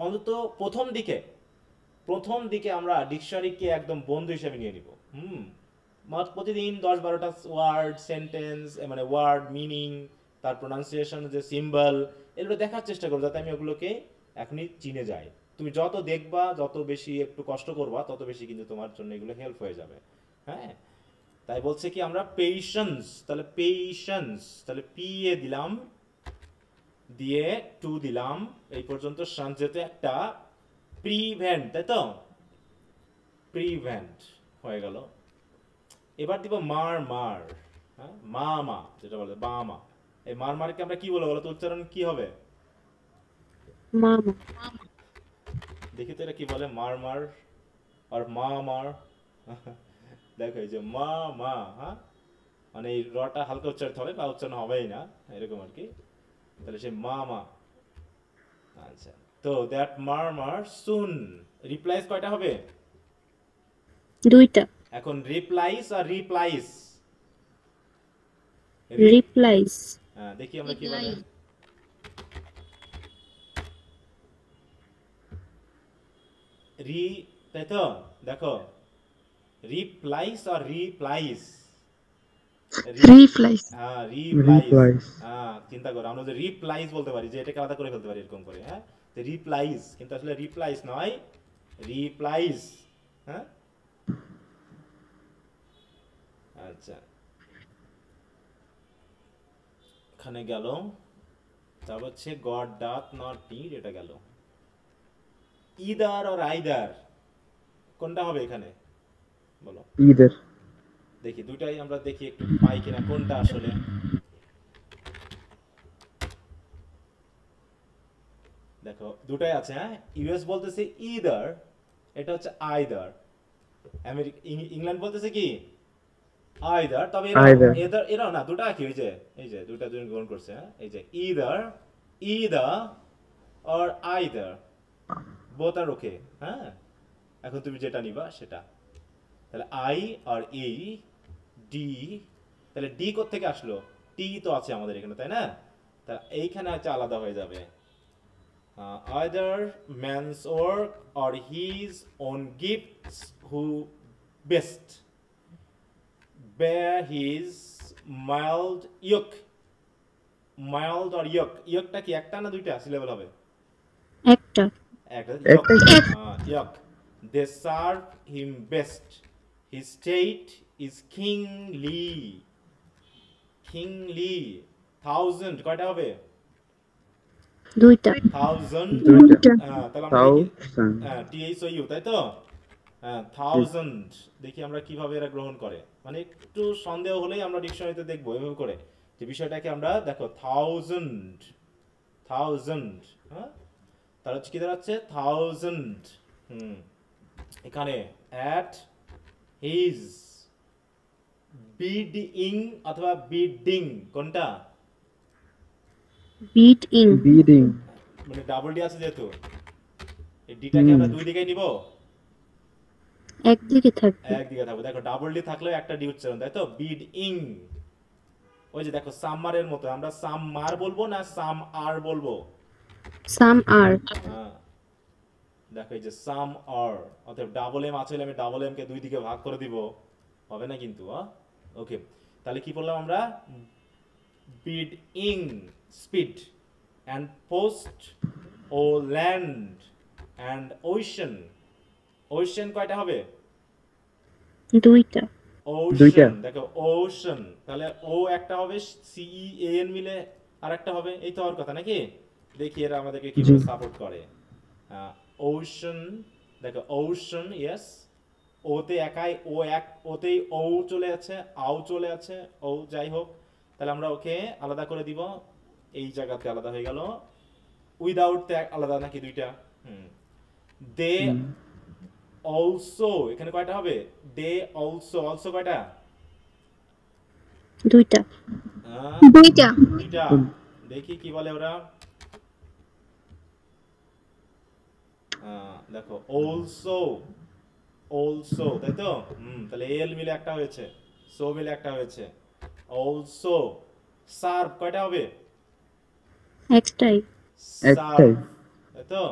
অন্তত প্রথম দিকে আমরা ডিকশনারিকে একদম বন্ধু হিসেবে নিয়ে নিব। প্রতিদিন 10-12টা ওয়ার্ড, সেন্টেন্স, মানে ওয়ার্ড মিনিং, তার প্রোনাউন্সিয়েশন, যে সিম্বল, এগুলো দেখার চেষ্টা করবো যাতে আমি ওগুলোকে এখনই চিনে যাই। তুমি যত দেখবা, যত বেশি একটু কষ্ট করবা, তত বেশি কিন্তু তোমার জন্য এগুলো হেল্প হয়ে যাবে। হ্যাঁ, তাই বলছে কি আমরা পেশেন্স, তাহলে পেশেন্স, তাহলে পি এ দিলাম, দিয়ে টু দিলাম, এই পর্যন্ত যেহেতু একটা প্রিভেন্ট, তাই তো প্রিভেন্ট হয়ে গেল। এবার দিব মার, হ্যাঁ, মা, যেটা বলে বা মা। এই মারকে আমরা কি বলবো বলো তো? উচ্চারণ কি হবে? মামা। দেখি তো এটা কি বলে, মার আর মার। দেখো এই যে মা, হ্যাঁ, মানে এই রটা হালকা উচ্চারিত হবে বা উচ্চারণ হবেই না, এরকম আর কি। তাহলে সে মা। আচ্ছা, তো দ্যাট মার সুন রিপ্লাইস কয়টা হবে? 2টা। এখন রিপ্লাইস আর রিপ্লাইস, রিপ্লাইস। হ্যাঁ, দেখি আমরা কি বলে। তাই তো, দেখো রিপ্লাইস আর রিপ্লাইস। Replies. হ্যাঁ, Replies. রিপ্লাইস। হ্যাঁ, চিন্তা করো, আমরা যে রিপ্লাইস বলতে পারি, যে এটাকে আলাদা করে ফেলতে পারি এরকম করে। হ্যাঁ, রিপ্লাইস, কিন্তু আসলে রিপ্লাইস নয়, রিপ্লাইস। হ্যাঁ, আচ্ছা, এখানে গেল। তারপর হচ্ছে গড ডাথ নট নিড, এটা গেল। ইদার আর আইদার কোনটা হবে এখানে বলো? ইদার। দেখি দুটাই আমরা দেখি একটু পাই কিনা কোনটা আসলে। দেখো দুটাই আছে। হ্যাঁ, ইউএস বলতেছে ইদার, এটা হচ্ছে আইদার। ইংল্যান্ড বলতেছে কি আইদার। তবে এরাও না, দুটা কি, এই যে দুটা দুজন গ্রহণ করছে। হ্যাঁ, এই যে ইদার আর আইদার, বোথ আর ওকে। হ্যাঁ, এখন তুমি যেটা নিবা সেটা। তাহলে আই আর ই ডি, তাহলে ডি কোত্থেকে আসলো? টি তো আছে আমাদের এখানে, তাই না? তা এইখানে হচ্ছে আলাদা হয়ে যাবে। either man's work or his own gifts who best bear his mild yoke. mild or yokeটা কি একটা না দুইটা সিলেবল হবে? একটা। yoke. They serve him best. His state is kingly. 1000 কয়টা হবে? 2টা। 1000। দুইটা। তাহলে আমরা থাউজেন্ড। THOU, তাই তো? 1000। দেখি আমরা কিভাবে এরা গ্রহণ করে, মানে একটু সন্দেহ হলেই আমরা ডিকশনারিতে দেখবো এভাবে করে যে বিষয়টাকে আমরা। দেখো 1000, হ্যাঁ, তাহলে কি দাঁড়াচ্ছে 1000। এখানে at his bidding অথবা bidding, কোনটা? বিডিং। মানে ডাবল ডি আছে যেহেতু, এই ডিটাকে আমরা দুই দিকেই নিব, একদিকে থাকবে। একদিকে থাকবে। দেখো ডাবল ডি থাকলেও একটা ডি উচ্চারণ, তাই তো? বিডিং। ওই যে দেখো সামারের মতো, আমরা সামার বলবো না সাম আর বলবো? সাম আর। হ্যাঁ, দেখো এই যে সাম আর, অতএব ডাবল এম আছে, আমি ডাবল এম কে দুই দিকে ভাগ করে দিব, হবে না কিন্তু। ওকে, তাহলে কি বললাম আমরা? বিডিং, স্পিড and post ও land and ocean কয়টা হবে? 2টা। ocean, দেখো ocean, তাহলে ও একটা হবে, CEAN মিলে আর একটা হবে, এই তো হওয়ার কথা নাকি? দেখি এরা আমাদেরকে কিভাবে সাপোর্ট করে। ocean, দেখো ocean, yes, ওতে একাই ও, ওতেই ও চলে আছে, আও চলে আছে, ও যাই হোক, তাহলে আমরা ওকে আলাদা করে দিব, এই জায়গাতে আলাদা হয়ে গেল। উইদাউট আলাদা নাকি দুইটা? দে অলসো এখানে কয়টা হবে? দে অলসো, অলসো কয়টা? দুইটা। দুইটা। দুইটা। দেখি কি বলে ওরা। দেখো অলসো, অলসো, তাই তো? তাহলে এল মিলে একটা হয়েছে, সো মিলে একটা হয়েছে। অলসো সার্ভ কয়টা হবে? একটাই। সার্ভ, তাই তো?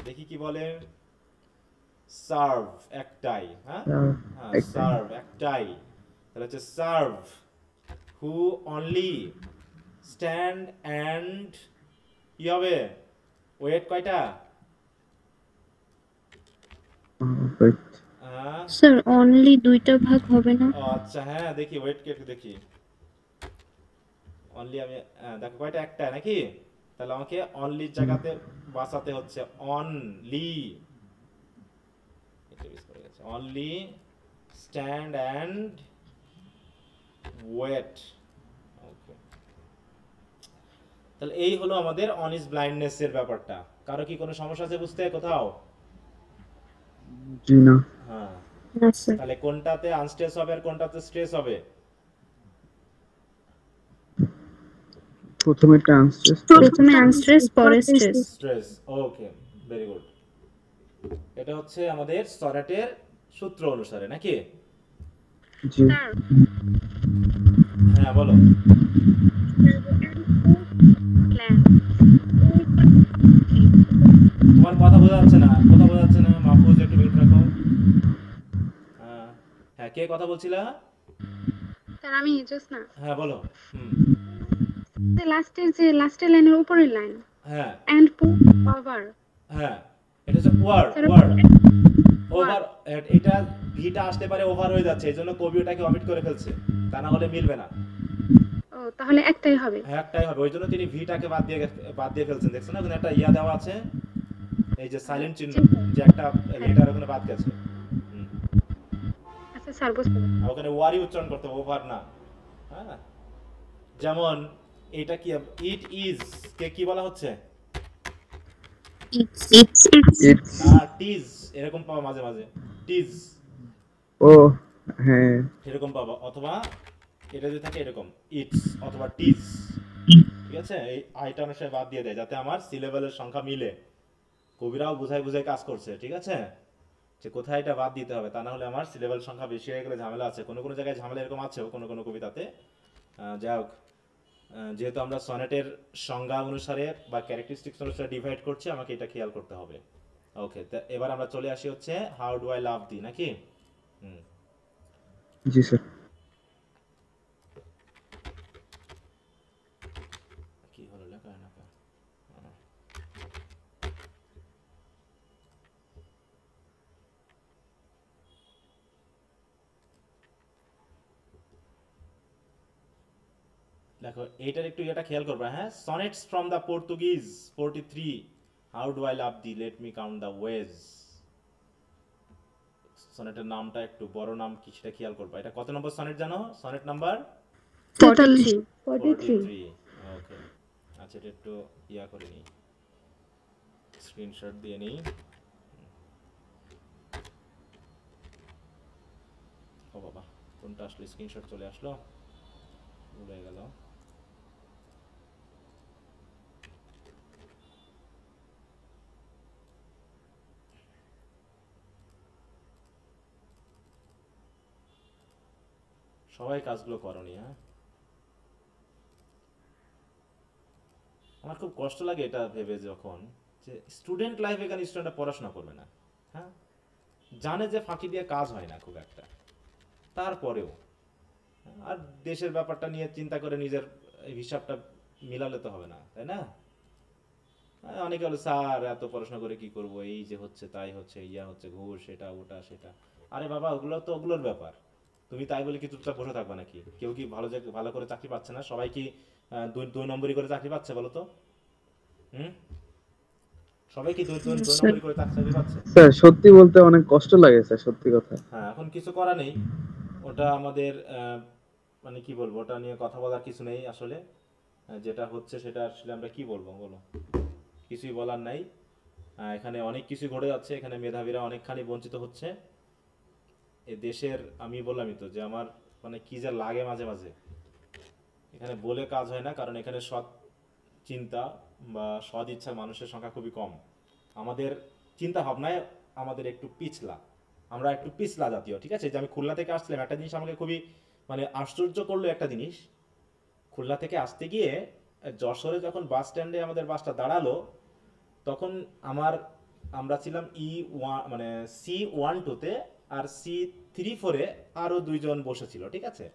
দেখি কি বলে। সার্ভ একটাই, হ্যাঁ হ্যাঁ, সার্ভ একটাই। তাহলে হচ্ছে serve who only stand and কি হবে? ওয়েট কয়টা? স্যার অনলি দুইটা ভাগ হবে না? আচ্ছা হ্যাঁ, দেখি ওয়েট কে দেখি। অনলি আমি দেখো কয়টা? একটা নাকি? তাহলে আমাকে অনলি জায়গাতে বসাতে হচ্ছে only, only stand and wait. Okay, তাহলে এই হলো আমাদের অন ইজ ব্লাইন্ডনেস এর ব্যাপারটা। কারো কি কোনো সমস্যা আছে বুঝতে কোথাও? জি না। হ্যাঁ, না স্যার। তাহলে কোনটাতে আনস্ট্রেস হবে আর কোনটাতে স্ট্রেস হবে? প্রথমে ট্রান্সস্ট্রেস, প্রথমে আনস্ট্রেস পরে স্ট্রেস। স্ট্রেস, ওকে, ভেরি গুড। এটা হচ্ছে আমাদের সনেটের সূত্র অনুসারে নাকি? জি হ্যাঁ বলো। তোমার কথা বোঝা যাচ্ছে না, কথা বোঝা যাচ্ছে না। মাহফুজ একটু মিউট রাখো। হ্যাঁ, কে কথা বলছিলা? স্যার আমি জোসনা। হ্যাঁ বলো। লাস্টের লাইনের উপরের লাইন হ্যাঁ এন্ড পুট ওভার। হ্যাঁ, এটা হচ্ছে ওয়ার, স্যার ওয়ার, ওভার। এটা ভিটা আসতে পারে, ওভার হয়ে যাচ্ছে, এই জন্য কবি ওটাকে অমিট করে ফেলছে, তা না হলে মিলবে না। ও তাহলে একটাই হবে। হ্যাঁ একটাই হবে, ওই জন্য তিনি ভিটাকে বাদ দিয়ে ফেলছেন। দেখছেন না ওখানে একটা ইয়া দেওয়া আছে, এই যে সাইলেন্ট চিহ্ন, যে একটা লেটার ওখানে বাদ গেছে। আচ্ছা স্যার বুঝতে পারছি। আর ওখানে ওয়ারই উচ্চারণ করতে হবে, ওভার না। হ্যাঁ, যেমন এটা কি, ইট ইজ কে কি বলা হচ্ছে? ইটস না, টিজ এরকম পাবা মাঝে মাঝে, টিজ ও হ্যাঁ, এরকম পাবা, অথবা এটা যদি থাকে এরকম ইটস অথবা টিজ। ঠিক আছে, এই আইটা অনেক সময় বাদ দিয়ে দেয় যাতে আমার সিলেবালের সংখ্যা মিলে। কবিরাও বুঝাই বুঝাই কাজ করছে, ঠিক আছে, যে কোথায় এটা বাদ দিতে হবে, তা না হলে আমার সিলেবাল সংখ্যা বেশি হয়ে গেলে ঝামেলা আছে। কোনো কোনো জায়গায় ঝামেলা এরকম আছেও কোনো কোনো কবিতাতে। যাই হোক, যেহেতু আমরা সনেটের সংজ্ঞা অনুসারে বা ক্যারেক্টারিস্টিক্স অনুসারে ডিভাইড করছি, আমাকে এটা খেয়াল করতে হবে। ওকে, তা এবার আমরা চলে আসি হচ্ছে হাউ ডু আই লাভ দি নাকি? জি স্যার। কি হলো লেখা না? দেখো এইটার একটু এটা খেয়াল করবা। হ্যাঁ, sonnets from the Portuguese 43, how do I love thee, let me count the ways. সনেটের নামটা একটু বড় নাম কি সেটা খেয়াল করবা। এটা কত নম্বর সনেট জানো? Sonnet number 43। 43। ওকে, আচ্ছা এটা একটু ইয়া করে নিই, স্ক্রিনশট দিয়ে নিই। ও বাবা, কোনটা আসলে স্ক্রিনশট চলে আসলো, ভুলে গেল। সবাই কাজগুলো করনি। হ্যাঁ, আমার খুব কষ্ট লাগে এটা ভেবে যখন, যে স্টুডেন্ট লাইফে এখানে স্টুডেন্টরা পড়াশোনা করবে না। হ্যাঁ, জানে যে ফাঁকি দিয়ে কাজ হয় না খুব একটা, তারপরেও আর দেশের ব্যাপারটা নিয়ে চিন্তা করে নিজের হিসাবটা মিলালে তো হবে না, তাই না? অনেকে বলে স্যার এত পড়াশোনা করে কি করব, এই যে হচ্ছে তাই হচ্ছে, ইয়া হচ্ছে, ঘুষ, সেটা ওটা সেটা। আরে বাবা, ওগুলো তো ওগুলোর ব্যাপার। তুমি তাই বলে কি চুপচাপ বসে থাকবে নাকি? কেউ কি ভালো করে চাকরি পাচ্ছে না? সবাই কি দুই নম্বরই করে চাকরি পাচ্ছে বলো তো? সবাই কি দুই নম্বরই করে চাকরি পাচ্ছে? স্যার সত্যি বলতে অনেক কষ্ট লাগে স্যার, সত্যি কথা। হ্যাঁ, এখন কিছু করা নেই, ওটা আমাদের মানে কি বলবো, ওটা নিয়ে কথা বলার কিছু নেই আসলে। যেটা হচ্ছে সেটা আসলে আমরা কি বলবো বলো, কিছুই বলার নাই। এখানে অনেক কিছু ঘটে যাচ্ছে, এখানে মেধাবীরা অনেকখানি বঞ্চিত হচ্ছে। এ দেশের আমি বললামই তো যে আমার মানে কি যা লাগে মাঝে মাঝে, এখানে বলে কাজ হয় না, কারণ এখানে সৎ চিন্তা বা সৎ ইচ্ছা মানুষের সংখ্যা খুবই কম। আমাদের চিন্তা ভাবনায় আমাদের একটু পিছলা, আমরা একটু পিছলা জাতীয়, ঠিক আছে? যে আমি খুলনা থেকে আসছিলাম, একটা জিনিস আমাকে খুবই মানে আশ্চর্য করলো, একটা জিনিস, খুলনা থেকে আসতে গিয়ে যশোরে যখন বাস স্ট্যান্ডে আমাদের বাসটা দাঁড়ালো, তখন আমরা ছিলাম মানে C12-তে, আর C34-এ আরো দুইজন বসেছিল, ঠিক আছে?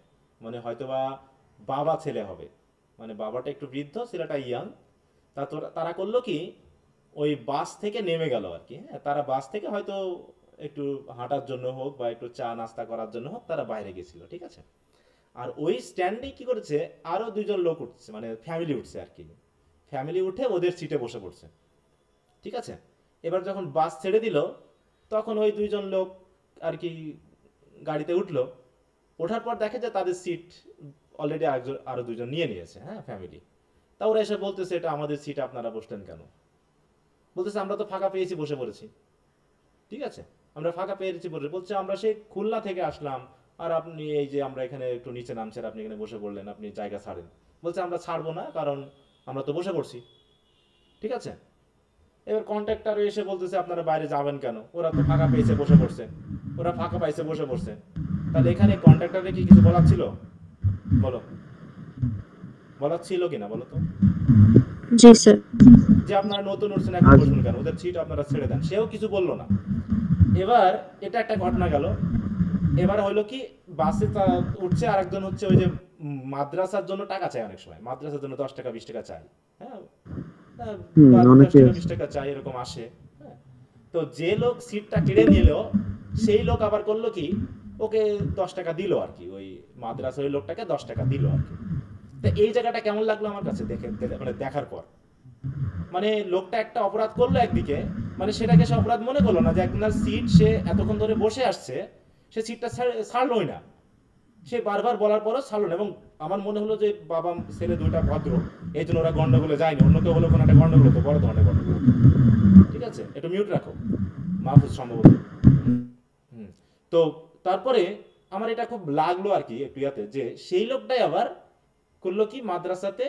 মানে হয়তোবা বাবা ছেলে হবে, মানে বাবাটা একটু বৃদ্ধ, ছেলেটা ইয়াং। তারা করলো কি, ওই বাস থেকে নেমে গেল আর কি, হ্যাঁ, তারা বাস থেকে হয়তো একটু হাঁটার জন্য হোক বা একটু চা নাস্তা করার জন্য হোক তারা বাইরে গেছিল, ঠিক আছে? আর ওই স্ট্যান্ডে কি করেছে, আরো দুইজন লোক উঠছে, মানে ফ্যামিলি উঠছে আর কি, ফ্যামিলি উঠে ওদের সিটে বসে পড়ছে, ঠিক আছে? এবার যখন বাস ছেড়ে দিল, তখন ওই দুইজন লোক আর কি গাড়িতে উঠলো, ওঠার পর দেখে যে তাদের সিট অলরেডি আরো দুইজন নিয়ে নিয়েছে, হ্যাঁ, ফ্যামিলি। তা ওরা এসে বলতেছে এটা আমাদের সিট, আপনারা বসলেন কেন? বলতেছে আমরা তো ফাঁকা পেয়েছি, বসে পড়েছি, ঠিক আছে? আমরা ফাঁকা পেয়েছি বসে, বলছে আমরা সেই খুলনা থেকে আসলাম, আর আপনি এই যে আমরা এখানে একটু নিচে নামছেন, আপনি এখানে বসে পড়লেন, আপনি জায়গা ছাড়েন। বলছে আমরা ছাড়বো না, কারণ আমরা তো বসে পড়ছি, ঠিক আছে? এবার কন্ট্রাক্টর এসে বলতেছে আপনারা বাইরে যাবেন কেন? ওরা তো ফাঁকা পেয়েছে, বসে পড়ছে, ওরা ফাঁকা পাইছে, বসে পড়ছে। তাহলে এখানে কন্ট্রাক্টরের কি কিছু বলার ছিল? বলো, বলার ছিল কিনা বলো তো? জি স্যার। যে আপনারা নতুন উঠছেন, এখন বসুন কেন, ওদের সিট আপনারা ছেড়ে দেন, সেও কিছু বললো না। এবার এটা একটা ঘটনা গেল। এবার হলো কি, বাসে উঠছে, আর একজন হচ্ছে ওই যে মাদ্রাসার জন্য টাকা চাই, অনেক সময় মাদ্রাসার জন্য 10 টাকা 20 টাকা চাই, হ্যাঁ, 10 টাকা 20 টাকা চাই, এরকম আসে, হ্যাঁ। তো যে লোক সিটটা কেড়ে নিল, সেই লোক আবার করলো কি, ওকে 10 টাকা দিল আর কি, ওই মাদ্রাসার ওই লোকটাকে 10 টাকা দিল আর কি। তো এই জায়গাটা কেমন লাগলো আমার কাছে মানে দেখার পর, মানে লোকটা একটা অপরাধ করলো একদিকে, মানে সেটাকে সে অপরাধ মনে করলো না, যে একজনের সিট সে এতক্ষণ ধরে বসে আসছে, সে সিটটা ছাড়লোই না, সে বারবার বলার পরও ছাড়লো না। এবং আমার মনে হলো যে বাবা ছেলে দুইটা ভদ্র, এই জন্য ওরা গন্ডগোলে যায়নি, অন্য কেউ হলো কোনো একটা গন্ডগোল হতো, বড় ধরনের গন্ডগোল হতো, ঠিক আছে? একটু মিউট রাখো, মাহফুজ সম্ভবত। তো তারপরে আমার এটা খুব লাগলো আর কি একটু ইয়াতে, যে সেই লোকটাই আবার করলো কি, মাদ্রাসাতে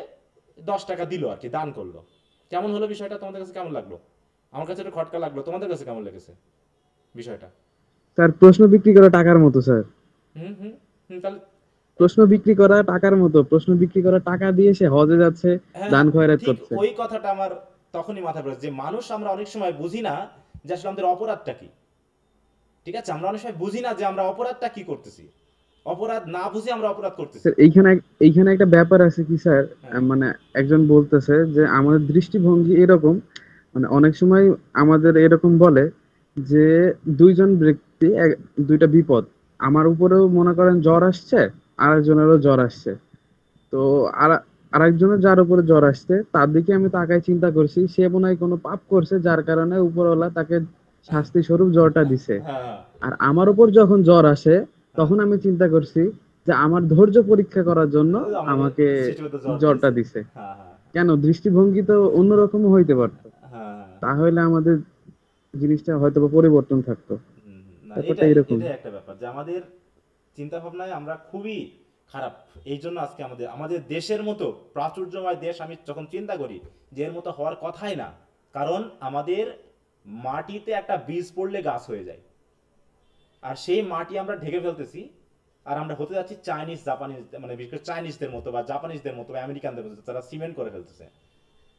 10 টাকা দিল আর কি, দান করলো। কেমন হলো বিষয়টা? তোমাদের কাছে কেমন লাগলো? আমার কাছে একটু খটকা লাগলো, তোমাদের কাছে কেমন লেগেছে বিষয়টা? স্যার প্রশ্ন বিক্রি করা টাকার মতো স্যার। হুম হুম হুম, তাহলে প্রশ্ন বিক্রি করা টাকার মতো, প্রশ্ন বিক্রি করা টাকা দিয়ে সে হজে যাচ্ছে, হ্যাঁ, দান খয়রাত ঠিক করছে। ওই কথাটা আমার তখনই মাথায় পড়েছে, যে মানুষ আমরা অনেক সময় বুঝি না যে আসলে আমাদের অপরাধটা কি, ঠিক আছে? আমরা অনেক সময় বুঝি না যে আমরা অপরাধটা কি করতেছি, অপরাধ না বুঝে আমরা অপরাধ করতেছি। স্যার এইখানে একটা ব্যাপার আছে কি স্যার, মানে একজন বলতেছে যে আমাদের দৃষ্টিভঙ্গি এরকম, মানে অনেক সময় আমাদের এরকম বলে যে দুইজন ব্যক্তি দুইটা বিপদ, আমার উপরেও মনে করেন জ্বর আসছে, আরেকজনেরও জ্বর আসছে, তো আরেকজনের যার উপরে জ্বর আসছে তার দিকে আমি তাকাই চিন্তা করছি সে মনে হয় কোনো পাপ করছে, যার কারণে উপরওয়ালা তাকে শাস্তি স্বরূপ জ্বরটা দিছে। হ্যাঁ আর আমার উপর যখন জ্বর আসে তখন আমি চিন্তা করছি যে আমার ধৈর্য পরীক্ষা করার জন্য আমাকে জ্বরটা দিছে। হ্যাঁ হ্যাঁ কেন, দৃষ্টিভঙ্গি তো অন্যরকম হইতে পারতো, হ্যাঁ, তাহলে আমাদের জিনিসটা হয়তো বা পরিবর্তন থাকতো। না, ব্যাপারটা এরকম। এটা একটা ব্যাপার যে আমাদের চিন্তা ভাবনায় আমরা খুবই খারাপ। এই জন্য আজকে আমাদের দেশের মতো প্রাচুর্যময় দেশ আমি যখন চিন্তা করি যে এর মতো হওয়ার কথাই না, কারণ আমাদের মাটিতে একটা বীজ পড়লে গাছ হয়ে যায়, আর সেই মাটি আমরা ঢেকে ফেলতেছি, আর আমরা হতে যাচ্ছি চাইনিজ, জাপানিজ, মানে বিশেষ করে চাইনিজদের মতো বা জাপানিজদের মতো বা আমেরিকানদের মতো, তারা সিমেন্ট করে ফেলতেছে,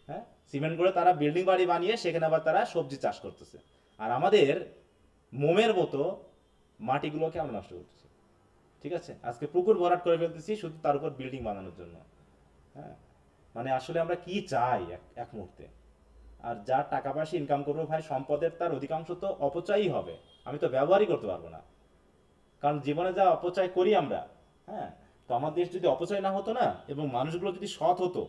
হ্যাঁ, সিমেন্ট করে তারা বিল্ডিং বাড়ি বানিয়ে সেখানে আবার তারা সবজি চাষ করতেছে, আর আমাদের মোমের মতো মাটিগুলোকে আমরা নষ্ট করতেছি, ঠিক আছে? আজকে পুকুর ভরাট করে ফেলতেছি শুধু তার উপর বিল্ডিং বানানোর জন্য, হ্যাঁ। মানে আসলে আমরা কি চাই এক মুহূর্তে? আর যার টাকা পয়সা ইনকাম করবো ভাই, সম্পদের তার অধিকাংশ তো অপচয়ই হবে, আমি তো ব্যবহারই করতে পারবো না, কারণ জীবনে যা অপচয় করি আমরা, হ্যাঁ। তো আমার দেশ যদি অপচয় না হতো না, এবং মানুষগুলো যদি সৎ হতো,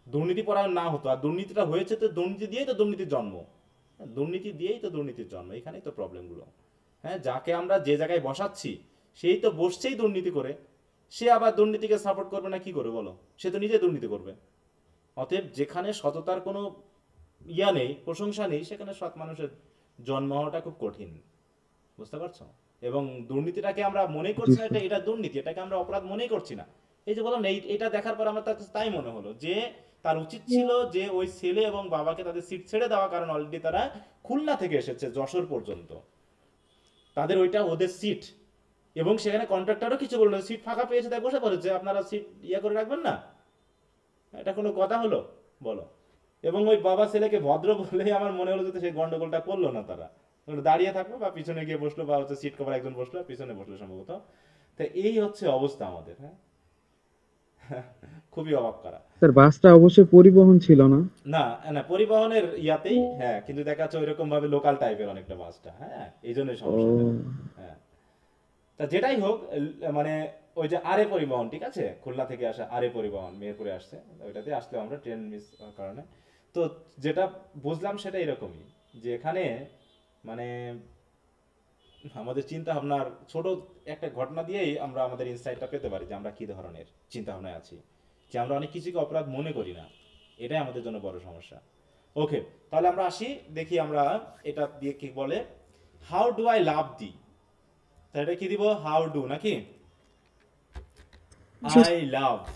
দুর্নীতি পরায়ণ না হতো, আর দুর্নীতিটা হয়েছে তো দুর্নীতি দিয়েই তো দুর্নীতির জন্ম, দুর্নীতি দিয়েই তো দুর্নীতির জন্ম, এখানেই তো প্রবলেমগুলো, হ্যাঁ। যাকে আমরা যে জায়গায় বসাচ্ছি সেই তো বসছেই দুর্নীতি করে, সে আবার দুর্নীতিকে সাপোর্ট করবে না কি করে বলো? সে তো নিজে দুর্নীতি করবে। অতএব যেখানে সততার কোনো ইয়া নেই, প্রশংসা নেই, সেখানে সৎ মানুষের জন্ম হওয়াটা খুব কঠিন। বুঝতে পারছো? এবং দুর্নীতিটাকে আমরা মনে করছি না এটা দুর্নীতি, এটাকে আমরা অপরাধ মনেই করছি না। এই যে বললাম না, এটা দেখার পর আমার তাই মনে হলো যে তার উচিত ছিল যে ওই ছেলে এবং বাবাকে তাদের সিট ছেড়ে দেওয়া, কারণ অলরেডি তারা খুলনা থেকে এসেছে যশোর পর্যন্ত, তাদের ওইটা ওদের সিট, এবং সেখানে কন্ট্রাক্টরও কিছু বললো, সিট ফাঁকা পেয়েছে তাই বসে পড়েছে, আপনারা সিট ইয়ে করে রাখবেন না? এটা কোনো কথা হলো বলো? এবং ওই বাবা ছেলেকে ভদ্র বলে আমার মনে হলো যে সেই গন্ডগোলটা করলো না, তারা দাঁড়িয়ে থাকলো বা পিছনে গিয়ে বসলো, বা হচ্ছে সিট কভার একজন বসলো পিছনে বসলো সম্ভবত। তো এই হচ্ছে অবস্থা আমাদের। হ্যাঁ, খুবই অবাক করা। স্যার বাসটা অবশ্যই পরিবহন ছিল না। না না, পরিবহনের ইয়াতেই, হ্যাঁ, কিন্তু দেখা যাচ্ছে ওইরকম ভাবে লোকাল টাইপের অনেকটা বাসটা। হ্যাঁ, এই জন্যই ও সমস্যাটা। হ্যাঁ, তা যেটাই হোক, মানে ওই যে আরে পরিবহন, ঠিক আছে, খুলনা থেকে আসা আরে পরিবহন মেহেরপুরে আসছে, ওইটাতে আসলে আমরা ট্রেন মিস কারণে। তো যেটা বুঝলাম সেটা এরকমই, যে এখানে মানে আমাদের চিন্তা ভাবনার ছোট একটা ঘটনা দিয়েই আমরা আমাদের ইনসাইটটা পেতে পারি যে আমরা কি ধরনের চিন্তা ভাবনায় আছি, যে আমরা অনেক কিছুকে অপরাধ মনে করি না। এটাই আমাদের জন্য বড় সমস্যা। ওকে, তাহলে আমরা আসি, দেখি আমরা এটা দিয়ে কি বলে। হাউ ডু আই লাভ দি, তাহলে এটা কি দিব? হাউ ডু নাকি? জি I love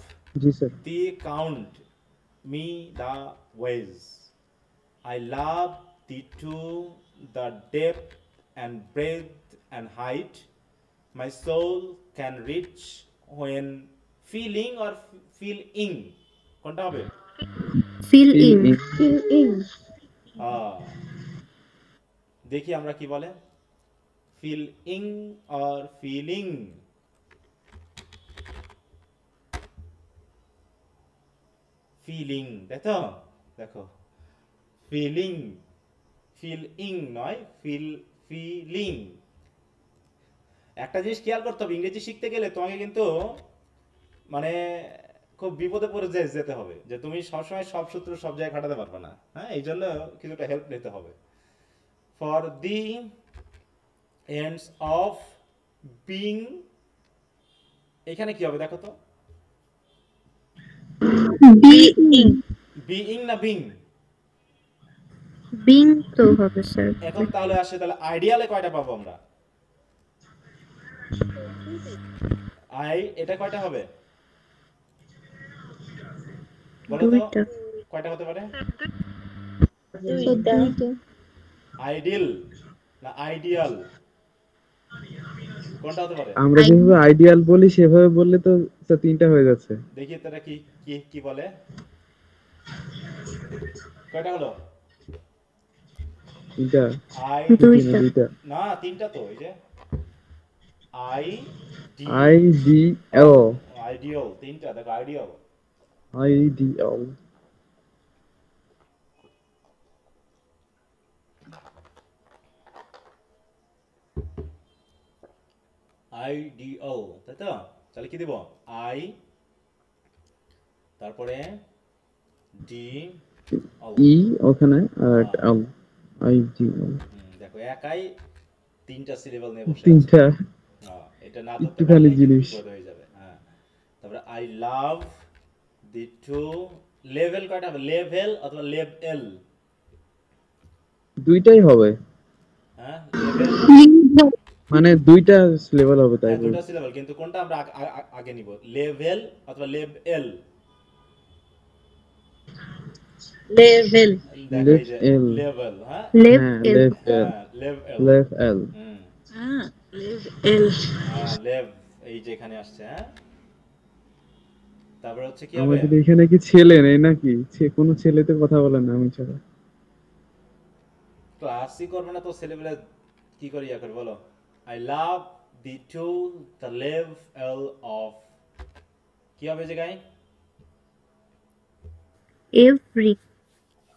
G sir. thee count me the ways. I love thee to the depth and breadth and height my soul can reach when feeling or feeling. কোনটা হবে? Fill fill in. In. দেখি আমরা কি বলে, feeling or feeling? Feeling, দেখো দেখো, feeling, feeling নয়, feeling. একটা জিনিস খেয়াল করতে হবে, ইংরেজি শিখতে গেলে তোমাকে কিন্তু মানে খুব বিপদে পড়ে যেতে হবে, যে তুমি সবসময় সব সূত্র সব জায়গায় খাটাতে পারবে না। হ্যাঁ, এই জন্য কিছুটা হেল্প নিতে হবে। For the ends of being, এখানে কি হবে দেখো তো, বিইং বিইং না বিং? বিং তো হবে স্যার। এখন তাহলে আসে, তাহলে আইডিয়ালে কয়টা পাবো আমরা? এটা কয়টা হবে বলো তো, দুইটা। কয়টা হতে পারে? দুইটা আইডিয়াল না আইডিয়াল, কোনটা হতে পারে? আমরা যেভাবে আইডিয়াল বলি সেভাবে বললে তো স্যার তিনটা হয়ে যাচ্ছে। দেখি তারা কি কি কি বলে, কয়টা হলো? তিনটা। আই দুইটা। দুইটা। না, তিনটা তো, এই যে I D I D L. Ideal, তিনটা দেখো, ideal. I D L. Ideal, তাই তো? তাহলে কি দিব? আই, তারপরে ডি ই ওখানে আর একটা এল। আই ডি এল। দেখো একাই তিনটা সিলেবল নিয়ে বসে আছে। তিনটা এটা না ধরতে একটুখানি পারলে কিন্তু জিনিস। বিপদ হয়ে যাবে। হ্যাঁ, তারপরে I love thee to level, কয়টা হবে? লেভেল অথবা লেভেল? দুইটাই হবে, হ্যাঁ, লেভেল, মানে দুইটা লেভেল হবে তাই হ্যাঁ, বলছি। দুটো সিলেবল, কিন্তু কোনটা আমরা আগে নিব, লেভেল অথবা লেভেল? লেভেল দেখো এই যে লেভেল। লেভেল, হ্যাঁ লেফট হ্যাঁ এল। লেফট এল। হ্যাঁ, লেভেল, লেফট এল। লেভেল লেভ, এই যে এখানে আসছে। হ্যাঁ, তারপরে হচ্ছে কি হবে? আমাদের এখানে কি ছেলে নেই নাকি? কোনো ছেলেতে কথা বলে না আমি ছাড়া। ক্লাসই করবে না তো ছেলেবেলা কি করে ইয়া করে বলো? I love thee to the level of, কি হবে যে গাই? এভরি।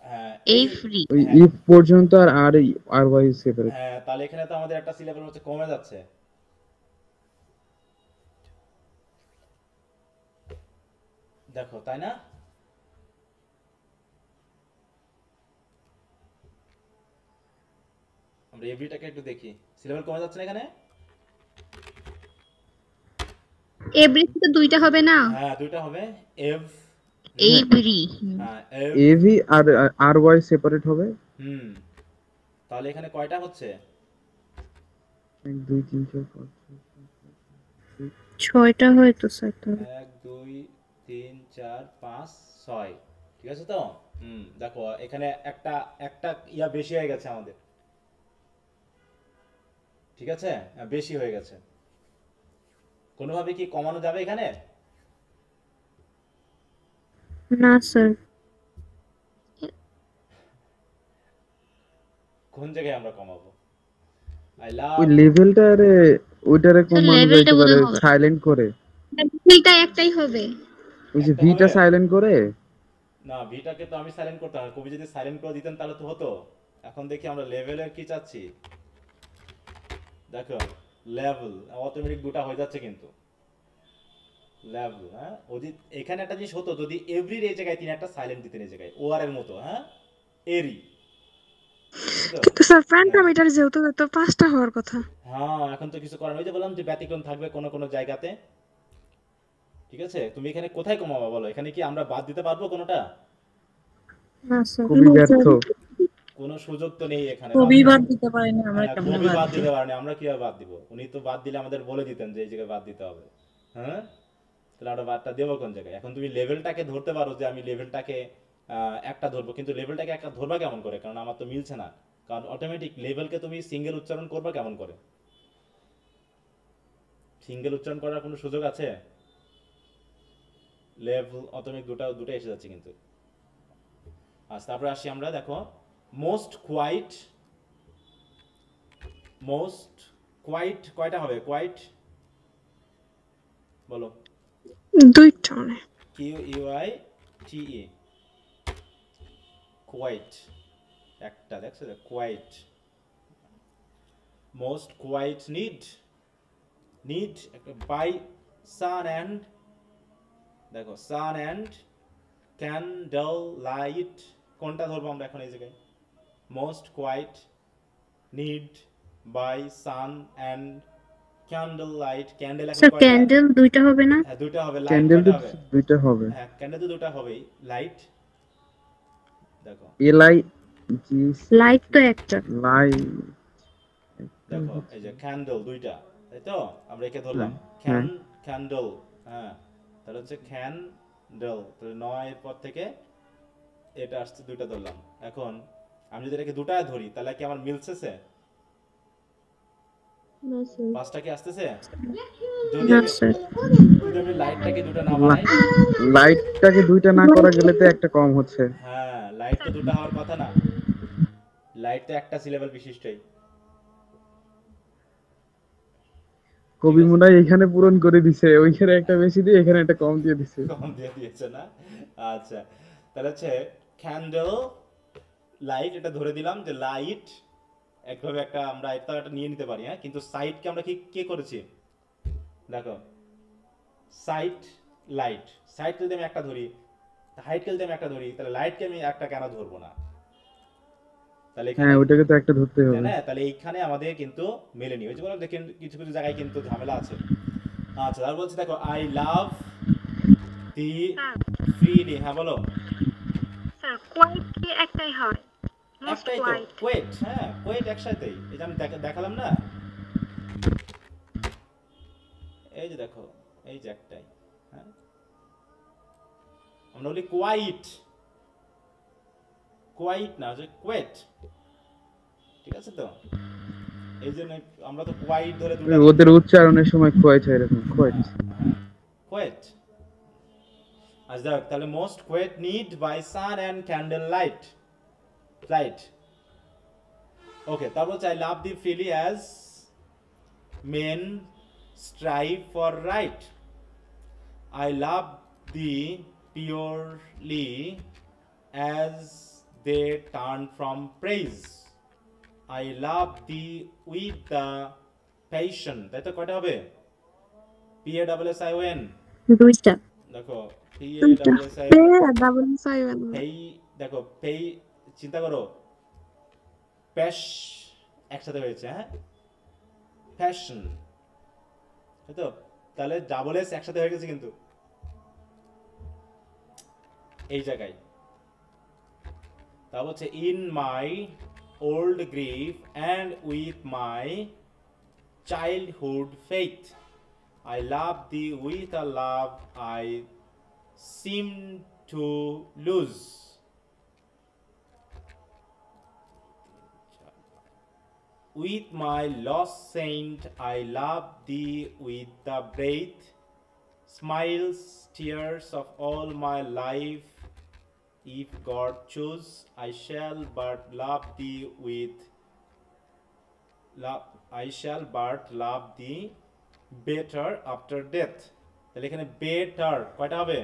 হ্যাঁ, এভরি ওই ইফ পর্যন্ত আর আর আর ওয়াই সেপারেট। হ্যাঁ, তাহলে এখানে তো আমাদের একটা সিলেবল হচ্ছে কমে যাচ্ছে। দেখো, তাই না? আমরা এভরিটাকে একটু দেখি, সিলেবল কমে যাচ্ছে না এখানে? এভরি তো দুইটা হবে না? হ্যাঁ, দুইটা হবে, এভ Avery. এভি আর আর ওয়াই সেপারেট হবে। তাহলে এখানে কয়টা হচ্ছে? 1 2 3 4 5 6টা হয়তো স্যার তাহলে। 1 2 3 4 5 6, ঠিক আছে তো? দেখো এখানে একটা একটা ইয়া বেশি হয়ে গেছে আমাদের, ঠিক আছে? বেশি হয়ে গেছে, কোনোভাবে কি কমানো যাবে এখানে? না স্যার, কোন জায়গায় আমরা কমাবো? আই ওই লাভ লেভেলটারে ওইটারে স্যার কমানো লেভেলটা যাইতে পারে বোধহয় হবে না। সাইলেন্ট করে। লেভেলটা একটাই হবে। ওই যে একটা ভিটা হবে সাইলেন্ট করে। না, ভিটাকে তো আমি সাইলেন্ট করতাম না, কবি যদি সাইলেন্ট করে দিতেন তাহলে তো হতো। এখন দেখি আমরা লেভেলের কি চাচ্ছি, দেখো লেভেল অটোমেটিক দুটা হয়ে যাচ্ছে কিন্তু লেভেল। হ্যাঁ, যদি এখানে একটা জিনিস হতো, যদি এভরির এই জায়গায় তিনি একটা সাইলেন্ট দিতেন এই জায়গায় ওআর এর মতো, হ্যাঁ এরি, কিন্তু স্যার প্যান্টামিটার যেহেতু তো 5টা হওয়ার কথা। হ্যাঁ এখন তো কিছু করার, ওই যে বললাম যে ব্যতিক্রম থাকবে কোন কোন জায়গাতে, ঠিক আছে? তুমি এখানে কোথায় কমাবা বলো? এখানে কি আমরা বাদ দিতে পারবো কোনোটা? না স্যার। খুবই ব্যর্থ। কোনো সুযোগ তো নেই এখানে কবি বাদ বাদ দিতে পারিনি, আমরা দেওয়ার। কেমনে কবি বাদ বাদ দিব? দিতে পারেনি, আমরা কিভাবে বাদ দিব? উনি তো বাদ দিলে আমাদের বলে দিতেন যে এই জায়গায় বাদ দিতে হবে। হ্যাঁ, তাহলে আমরা বাদটা দেবো কোন জায়গায়? এখন তুমি লেভেলটাকে ধরতে পারো যে আমি লেভেলটাকে একটা ধরবো, কিন্তু লেভেলটাকে একটা ধরবা কেমন করে? কারণ আমার তো মিলছে না, কারণ অটোমেটিক লেভেলকে তুমি সিঙ্গেল উচ্চারণ করবা কেমন করে? সিঙ্গেল উচ্চারণ করার কোনো সুযোগ আছে? লেভেল অটোমেটিক দুটো এসে যাচ্ছে কিন্তু। আচ্ছা তারপরে আসি আমরা, দেখো মোস্ট কোয়াইট, মোস্ট কোয়াইট কয়টা হবে? কোয়াইট বলো। 2টা মানে Q U I T E, quiet একটা, দেখছো তো quiet. Most quiet need by sun and, দেখো সান অ্যান্ড ক্যান্ডেল লাইট, কোনটা ধরবো আমরা এখন এই জায়গায়? Most quiet need by sun and candle light. Candle এখন স্যার কয়টা? ক্যান্ডেল 2টা হবে না? হ্যাঁ দুইটা হবে। লাইট ক্যান্ডেল কয়টা তো হবে? 2টা হবে। হ্যাঁ ক্যান্ডেল তো দুটো হবেই। লাইট দেখো, এলআই জি লাইট তো একটা। লাই দেখো এই যে ক্যান্ডেল দুইটা, তাই তো? আমরা একে ধরলাম হ্যাঁ। ক্যান্ডেল, হ্যাঁ তাহলে হচ্ছে ক্যান্ডেল, তাহলে 9 এর পর থেকে এটা আসছে, দুইটা ধরলাম। এখন আমি যদি এটাকে দুটায় ধরি তাহলে কি আমার মিলছে? পাঁচটা কি আসতেছে? যদি না আমি স্যার। যদি আমি লাইটটাকে দুটো না বানাই, লাইটটাকে 2টা না করা গেলে তো একটা কম হচ্ছে। হ্যাঁ লাইট তো দুটো হওয়ার কথা না, লাইট তো একটা সিলেবল বিশিষ্টই। কবি মনে হয় এখানে পূরণ করে দিছে, ওইখানে একটা বেশি দিয়ে এখানে একটা কম দিয়ে দিছে। কম দিয়ে দিয়েছে না? আচ্ছা তাহলে হচ্ছে ক্যান্ডেল লাইট, এটা ধরে দিলাম যে লাইট একভাবে একটা আমরা এটা একটা নিয়ে নিতে পারি, হ্যাঁ কিন্তু সাইটকে আমরা কি কে করেছি? দেখো সাইট লাইট, সাইটকে যদি আমি একটা ধরি, হাইটকে যদি আমি একটা ধরি, তাহলে লাইটকে আমি একটা কেন ধরবো না? তাহলে এখানে হ্যাঁ ওটাকে তো একটা ধরতে তাই হবে। না? তাহলে এইখানে আমাদের কিন্তু মেলেনি, ওই যে বললাম দেখেন কিছু কিছু জায়গায় কিন্তু ঝামেলা আছে। আচ্ছা তারপর বলছি দেখো আই লাভ দি ফ্রিলি, হ্যাঁ বলো। স্যার কোয়াইট কি একটাই হয়? মোস্ট একটাই তো কোয়াইট। কোয়েট, হ্যাঁ কোয়েট একসাথেই, এই যে আমি দেখালাম না, এই যে দেখো এই যে একটাই, হ্যাঁ আমরা বলি কোয়াইট, কোয়াইট না যে কোয়েট, ঠিক আছে তো? এই জন্য আমরা তো কোয়াইট ধরে দুটো, ওদের উচ্চারণের সময় খোয়াইছে এরকম খোয়াইট। কোয়েট। আচ্ছা দেখ তাহলে most quiet need by sun and candle light, light. Okay তারপর চাই love thee freely as men strive for right, I love thee purely as they turn from praise, I love thee with the passion, তাই তো? কয়টা হবে? PASSION, 2টা। দেখো দুইটা double সাইওয়ান। এই দেখো পেই, চিন্তা করো প্যাশ একসাথে হয়েছে, হ্যাঁ ফ্যাশন, তাই তো? তাহলে ডাবল এস একসাথে হয়ে গেছে কিন্তু, এই জায়গায় তা হচ্ছে in my old grief and with my childhood faith I love thee with a love I seem to lose. With my lost saint, I love thee with the breath, smiles, tears of all my life. If God choose, I shall but love thee with love. I shall but love thee better after death. তাহলে এখানে better কয়টা হবে?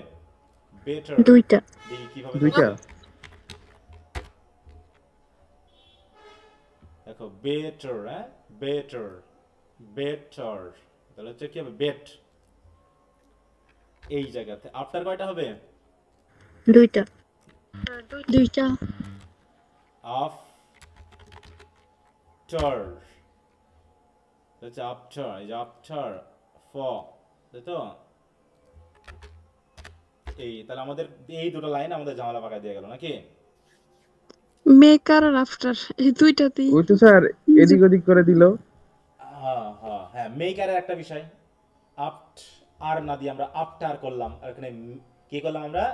better দুইটা। কিভাবে দুইটা। দেখো better better better তাহলে হচ্ছে কি হবে bet এই জায়গাতে after কয়টা হবে? দুইটা। দুইটা। after after is after for তাই তো এই তাহলে আমাদের এই দুটো লাইন আমাদের ঝামেলা পাকায় দিয়ে গেল নাকি মেকার আর আফটার এই দুইটাতেই ওই তো স্যার এদিক ওদিক করে দিল হ্যাঁ মেকারের একটা বিষয় আফট আর না দিয়ে আমরা আফটার করলাম আর এখানে কি করলাম আমরা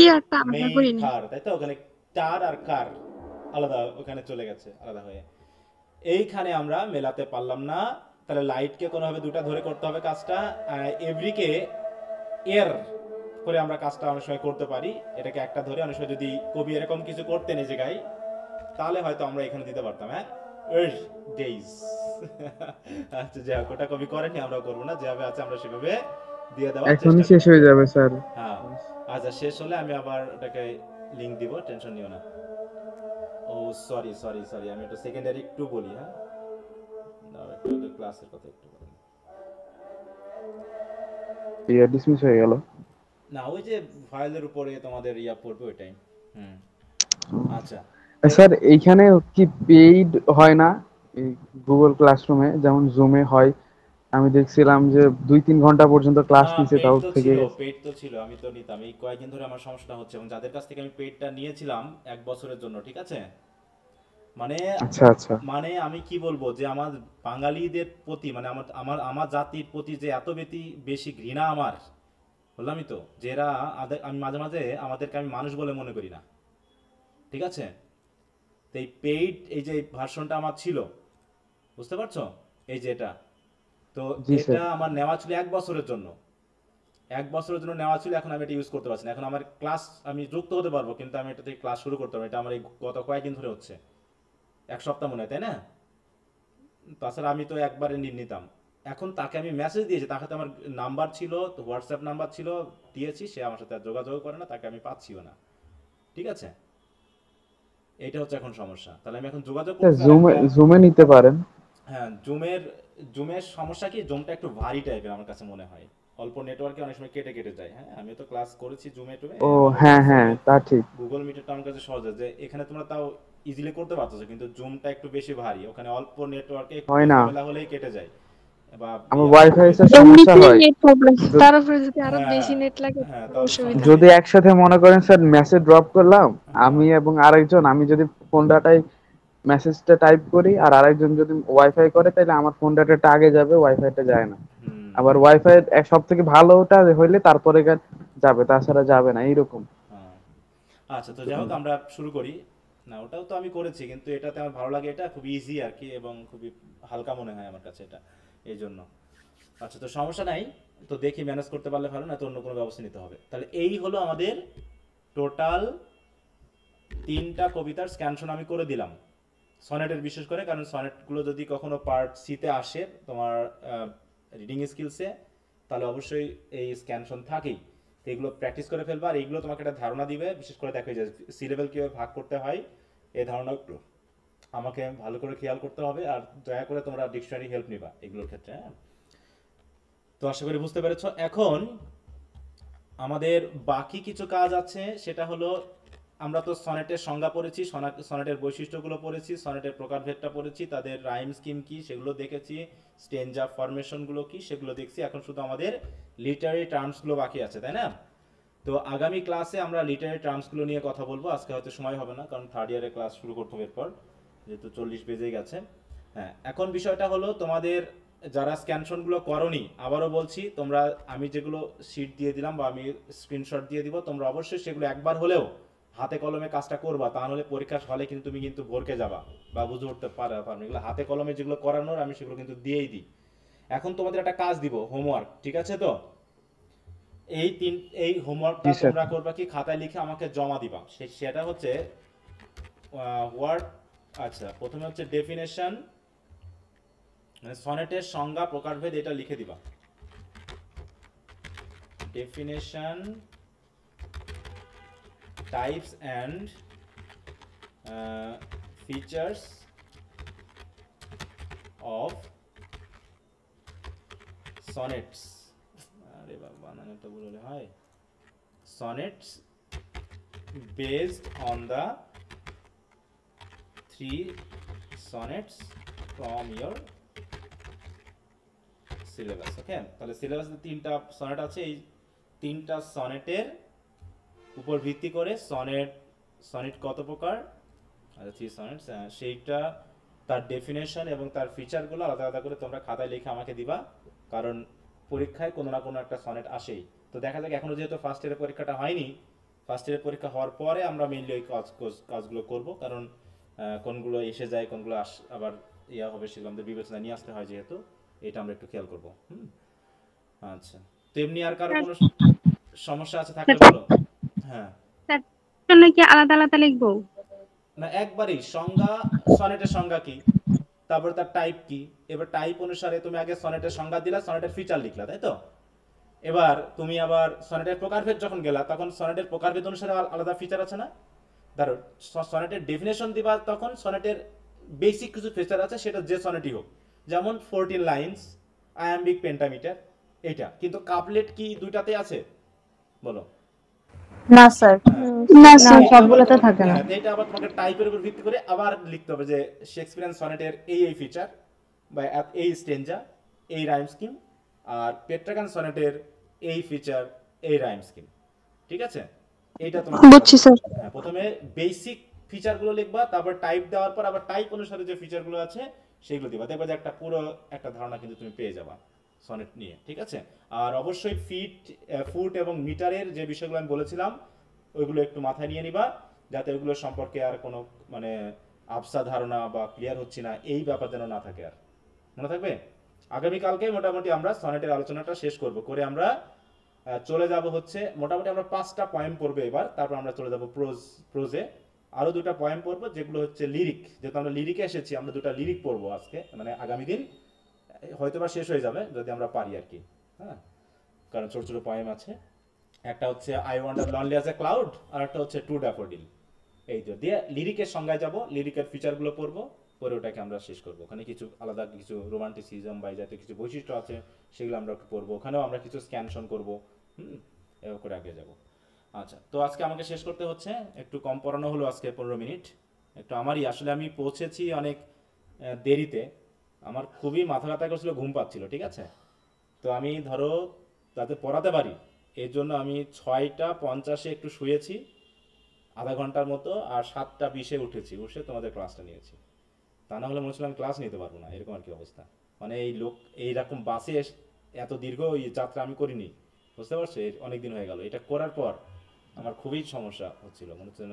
ইয়ারটা আমরা করিনি মেকার তাই তো ওখানে টার আর কার আলাদা ওখানে চলে গেছে আলাদা হয়ে এইখানে আমরা মেলাতে পারলাম না তাহলে লাইটকে কোনোভাবে দুটো ধরে করতে হবে কাজটা এভরিকে এর করে আমরা কাজটা অনেক সময় করতে পারি এটাকে একটা ধরে অনেক সময় যদি কবি এরকম কিছু করতেন এই জায়গায় তাহলে হয়তো আমরা এখানে দিতে পারতাম হ্যাঁ ডেইজ আচ্ছা যাই হোক ওটা কবি করেনি আমরাও করবো না যেভাবে আছে আমরা সেভাবে দিয়ে দেওয়ার এখনই শেষ হয়ে যাবে স্যার হ্যাঁ আচ্ছা শেষ হলে আমি আবার ওটাকে লিংক দিব টেনশন নিও না ও সরি সরি সরি আমি একটু সেকেন্ডারি একটু বলি হ্যাঁ না একটু ক্লাসের কথা একটু বলি ইয়া ডিসমিস হয়ে গেল না ওই যে ফাইলের উপরে তোমাদের ইয়া পড়বে ওইটাই আচ্ছা স্যার এইখানে কি পেইড হয় না গুগল ক্লাসরুমে যেমন জুমে হয় আমি দেখছিলাম যে 2-3 ঘন্টা পর্যন্ত ক্লাস নিছে তাও থেকে পেইড তো ছিল আমি তো নিতাম এই কয়েকদিন ধরে আমার সমস্যা হচ্ছে এবং যাদের কাছ থেকে আমি পেইডটা নিয়েছিলাম 1 বছরের জন্য ঠিক আছে মানে আচ্ছা আচ্ছা মানে আমি কি বলবো যে আমার বাঙালিদের প্রতি মানে আমার জাতির প্রতি যে এত বেশি ঘৃণা আমার বললামই তো যেরা আমি মাঝে মাঝে আমাদেরকে আমি মানুষ বলে মনে করি না ঠিক আছে তো এই পেইড এই যে ভার্সনটা আমার ছিল বুঝতে পারছো এই যে এটা তো এটা আমার নেওয়া ছিল 1 বছরের জন্য 1 বছরের জন্য নেওয়া ছিল এখন আমি এটা ইউজ করতে পারছি না এখন আমার ক্লাস আমি যুক্ত হতে পারবো কিন্তু আমি এটা থেকে ক্লাস শুরু করতে পারবো এটা আমার এই গত কয়েকদিন ধরে হচ্ছে 1 সপ্তাহ মনে হয় তাই না তাছাড়া আমি তো একবারে নিতাম এখন তাকে আমি মেসেজ দিয়েছি তার সাথে আমার নাম্বার ছিল তো হোয়াটসঅ্যাপ নাম্বার ছিল দিয়েছি সে আমার সাথে যোগাযোগ করে না তাকে আমি পাচ্ছিও না ঠিক আছে এটা হচ্ছে এখন সমস্যা তাহলে আমি এখন যোগাযোগ জুমে নিতে পারেন হ্যাঁ জুমের সমস্যা কি জুমটা একটু ভারী টাইপের আমার কাছে মনে হয় অল্প নেটওয়ার্কে অনেক সময় কেটে যায় হ্যাঁ আমি তো ক্লাস করেছি জুমে ও হ্যাঁ হ্যাঁ তা ঠিক গুগল মিটেরটা আমার কাছে সহজ যে এখানে তোমরা তাও ইজিলি করতে পারতেছো কিন্তু জুমটা একটু বেশি ভারী ওখানে অল্প নেটওয়ার্কে হয় না ঝামেলা হলেই কেটে যায় আমার ওয়াইফাই এর সমস্যা হয় নেট প্রবলেম তার উপরে যদি আরো বেশি নেট লাগে অসুবিধা যদি একসাথে মনে করেন স্যার মেসেজ ড্রপ করলাম আমি এবং আরেকজন আমি যদি ফোন ডাটায় মেসেজটা টাইপ করি আর আরেকজন যদি ওয়াইফাই করে তাহলে আমার ফোন ডাটাটা আগে যাবে ওয়াইফাইটা যায় না আবার ওয়াইফাই সবথেকে ভালোটা হইলে তারপরে যাবে তাছাড়া যাবে না এইরকম আচ্ছা তো যাই হোক আমরা শুরু করি না ওটাও তো আমি করেছি কিন্তু এটাতে আমার ভালো লাগে এটা খুব ইজি আর কি এবং খুবই হালকা মনে হয় আমার কাছে এটা এই জন্য আচ্ছা তো সমস্যা নাই তো দেখি ম্যানেজ করতে পারলে ভালো না তো অন্য কোনো ব্যবস্থা নিতে হবে তাহলে এই হলো আমাদের টোটাল 3টা কবিতার স্ক্যানশন আমি করে দিলাম সনেটের বিশেষ করে কারণ সনেটগুলো যদি কখনো পার্ট সিতে আসে তোমার রিডিং স্কিলসে তাহলে অবশ্যই এই স্ক্যানশন থাকেই তো এগুলো প্র্যাকটিস করে ফেলবা আর এইগুলো তোমাকে একটা ধারণা দিবে বিশেষ করে দেখো যে সি লেভেল কীভাবে ভাগ করতে হয় এই ধারণাগুলো আমাকে ভালো করে খেয়াল করতে হবে আর দয়া করে তোমরা ডিকশনারি হেল্প নিবা এগুলোর ক্ষেত্রে হ্যাঁ তো আশা করি বুঝতে পেরেছ এখন আমাদের বাকি কিছু কাজ আছে সেটা হলো আমরা তো সনেটের সংজ্ঞা পড়েছি সনেটের বৈশিষ্ট্যগুলো পড়েছি সনেটের প্রকারভেদটা পড়েছি তাদের রাইম স্কিম কি সেগুলো দেখেছি স্টেনজা ফরমেশনগুলো কি সেগুলো দেখছি এখন শুধু আমাদের লিটারি টার্মসগুলো বাকি আছে তাই না তো আগামী ক্লাসে আমরা লিটারি টার্মসগুলো নিয়ে কথা বলবো। আজকে হয়তো সময় হবে না, কারণ থার্ড ইয়ারের ক্লাস শুরু করতে হবে এরপর, যেহেতু 40 বেজে গেছে। হ্যাঁ, এখন বিষয়টা হলো তোমাদের যারা স্ক্যানশনগুলো করনি, আবারও বলছি, তোমরা আমি যেগুলো শিট দিয়ে দিলাম বা আমি স্ক্রিনশট দিয়ে দিব, তোমরা অবশ্যই সেগুলো একবার হলেও হাতে কলমে কাজটা করবা, তা নাহলে পরীক্ষার হলে কিন্তু তুমি কিন্তু ভরকে যাবা বা বুঝে উঠতে পারবে। এগুলো হাতে কলমে যেগুলো করানোর আমি সেগুলো কিন্তু দিয়েই দিই। এখন তোমাদের একটা কাজ দিব, হোমওয়ার্ক, ঠিক আছে? তো এই হোমওয়ার্কটা তোমরা করবা কি, খাতায় লিখে আমাকে জমা দিবা। সেটা হচ্ছে ওয়ার্ড, আচ্ছা প্রথমে হচ্ছে ডেফিনেশন, মানে সনেটের সংজ্ঞা প্রকারভেদ, এটা লিখে দিবা। Definition, types and features of sonnets. আরে বাবা, বানানটা বললে হয়। Sonnets based on the 3 sonnets from your syllabus. Okay, তাহলে সিলেবাসে 3টা সনেট আছে, এই 3টা সনেটের উপর ভিত্তি করে সনেট কত প্রকার, আচ্ছা 3 সনেটস, সেইটা তার ডেফিনেশন এবং তার ফিচারগুলো আলাদা আলাদা করে তোমরা খাতায় লিখে আমাকে দিবা, কারণ পরীক্ষায় কোনো না কোনো একটা সনেট আসেই। তো দেখা যাক, এখনো যেহেতু ফার্স্ট ইয়ারের পরীক্ষাটা হয়নি, ফার্স্ট ইয়ারের পরীক্ষা হওয়ার পরে আমরা মেইনলি ওই কাজগুলো করব, কারণ কোনগুলো এসে যায়, কোনগুলো আবার ইয়া হবে, সেগুলো আমাদের বিবেচনায় নিয়ে আসতে হয়, যেহেতু এটা আমরা একটু খেয়াল করবো। আচ্ছা, তেমনি আর কারো কোনো সমস্যা আছে থাকলে বলো। হ্যাঁ, স্যার জন্য কি আলাদা আলাদা লিখবো? না একবারই সংজ্ঞা, সনেটের সংজ্ঞা কি, তারপর তার টাইপ কি, এবার টাইপ অনুসারে তুমি আগে সনেটের সংজ্ঞা দিলা, সনেটের ফিচার লিখলা, তাই তো? এবার তুমি আবার সনেটের প্রকারভেদ যখন গেলা, তখন সনেটের প্রকারভেদ অনুসারে আলাদা ফিচার আছে না? ধরো সনেটের ডেফিনেশন দিবা, তখন সনেটের বেসিক কিছু ফিচার আছে, সেটা যে সনেটই হোক, যেমন 14 লাইনস, আয়াম্বিক পেন্টামিটার, এটা কিন্তু কাপলেট কি দুইটাতে আছে বলো? না স্যার, না স্যার, সবগুলোতে থাকে না। এটা আবার তোমাকে টাইপের উপর ভিত্তি করে আবার লিখতে হবে যে শেক্সপিয়ারিয়ান সনেটের এই ফিচার বা এই স্টেঞ্জা, এই রাইম স্কিম, আর পেট্রাগান সনেটের এই ফিচার, এই রাইম স্কিম, ঠিক আছে? এটা তোমার বুঝছি স্যার। প্রথমে বেসিক ফিচারগুলো লিখবা, তারপর টাইপ দেওয়ার পর আবার টাইপ অনুসারে যে ফিচারগুলো আছে সেগুলো দিবা, দেখবা যে একটা পুরো একটা ধারণা কিন্তু তুমি পেয়ে যাবা সনেট নিয়ে, ঠিক আছে? আর অবশ্যই ফুট এবং মিটারের যে বিষয়গুলো আমি বলেছিলাম, ওইগুলো একটু মাথায় নিয়ে নিবা, যাতে ওইগুলো সম্পর্কে আর কোনো মানে আবসা ধারণা বা ক্লিয়ার হচ্ছে না এই ব্যাপার যেন না থাকে। আর মনে থাকবে, আগামীকালকে মোটামুটি আমরা সনেটের আলোচনাটা শেষ করব, করে আমরা চলে যাব হচ্ছে মোটামুটি আমরা 5টা পয়েম পড়বো এবার, তারপর আমরা চলে যাব প্রোজে, আরো 2টা পয়েম পড়বো যেগুলো হচ্ছে লিরিক, যেহেতু আমরা লিরিকে এসেছি, আমরা 2টা লিরিক পড়বো আজকে, মানে আগামী দিন হয়তোবা শেষ হয়ে যাবে যদি আমরা পারি আর কি। হ্যাঁ, কারণ ছোট ছোট পয়েম আছে, একটা হচ্ছে I wander lonely as a cloud, আর একটা হচ্ছে টু ড্যাফোডিল। এই তো দিয়ে লিরিকের সংজ্ঞায় যাব, লিরিকের ফিচারগুলো পড়বো, পরে ওটাকে আমরা শেষ করবো। ওখানে কিছু আলাদা কিছু রোমান্টিসিজম বা জাতীয় কিছু বৈশিষ্ট্য আছে, সেগুলো আমরা একটু পড়বো, ওখানেও আমরা কিছু স্ক্যানশন করবো। এভাবে করে আগে যাব। আচ্ছা, তো আজকে আমাকে শেষ করতে হচ্ছে, একটু কম পড়ানো হলো আজকে, 15 মিনিট। একটু আমারই আসলে আমি পৌঁছেছি অনেক দেরিতে, আমার খুবই মাথা ব্যথা করছিল, ঘুম পাচ্ছিল, ঠিক আছে? তো আমি ধরো যাতে পড়াতে পারি এর জন্য আমি 6:50 একটু শুয়েছি আধা ঘন্টার মতো, আর 7:20 উঠেছি, উঠে তোমাদের ক্লাসটা নিয়েছি। তা না হলে মনে হচ্ছিল আমি ক্লাস নিতে পারবো না, এরকম আর কি অবস্থা। মানে এইরকম বাসে এত দীর্ঘ ওই যাত্রা আমি করিনি, বুঝতে পারছো? অনেকদিন হয়ে গেল এটা করার পর, আমার খুবই সমস্যা হচ্ছিল, মনে হচ্ছে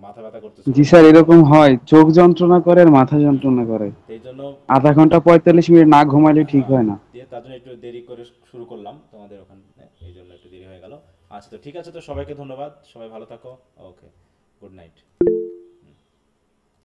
মাথা ব্যথা করতেছে। জি স্যার, এরকম হয়, চোখ যন্ত্রণা করে আর মাথা যন্ত্রণা করে, এই জন্য আধা ঘন্টা 45 মিনিট না ঘুমাইলে ঠিক হয় না। তার জন্য একটু দেরি করে শুরু করলাম তোমাদের ওখানে, এই জন্য একটু দেরি হয়ে গেল। আচ্ছা, তো ঠিক আছে, তো সবাইকে ধন্যবাদ, সবাই ভালো থাকো, ওকে, গুড নাইট।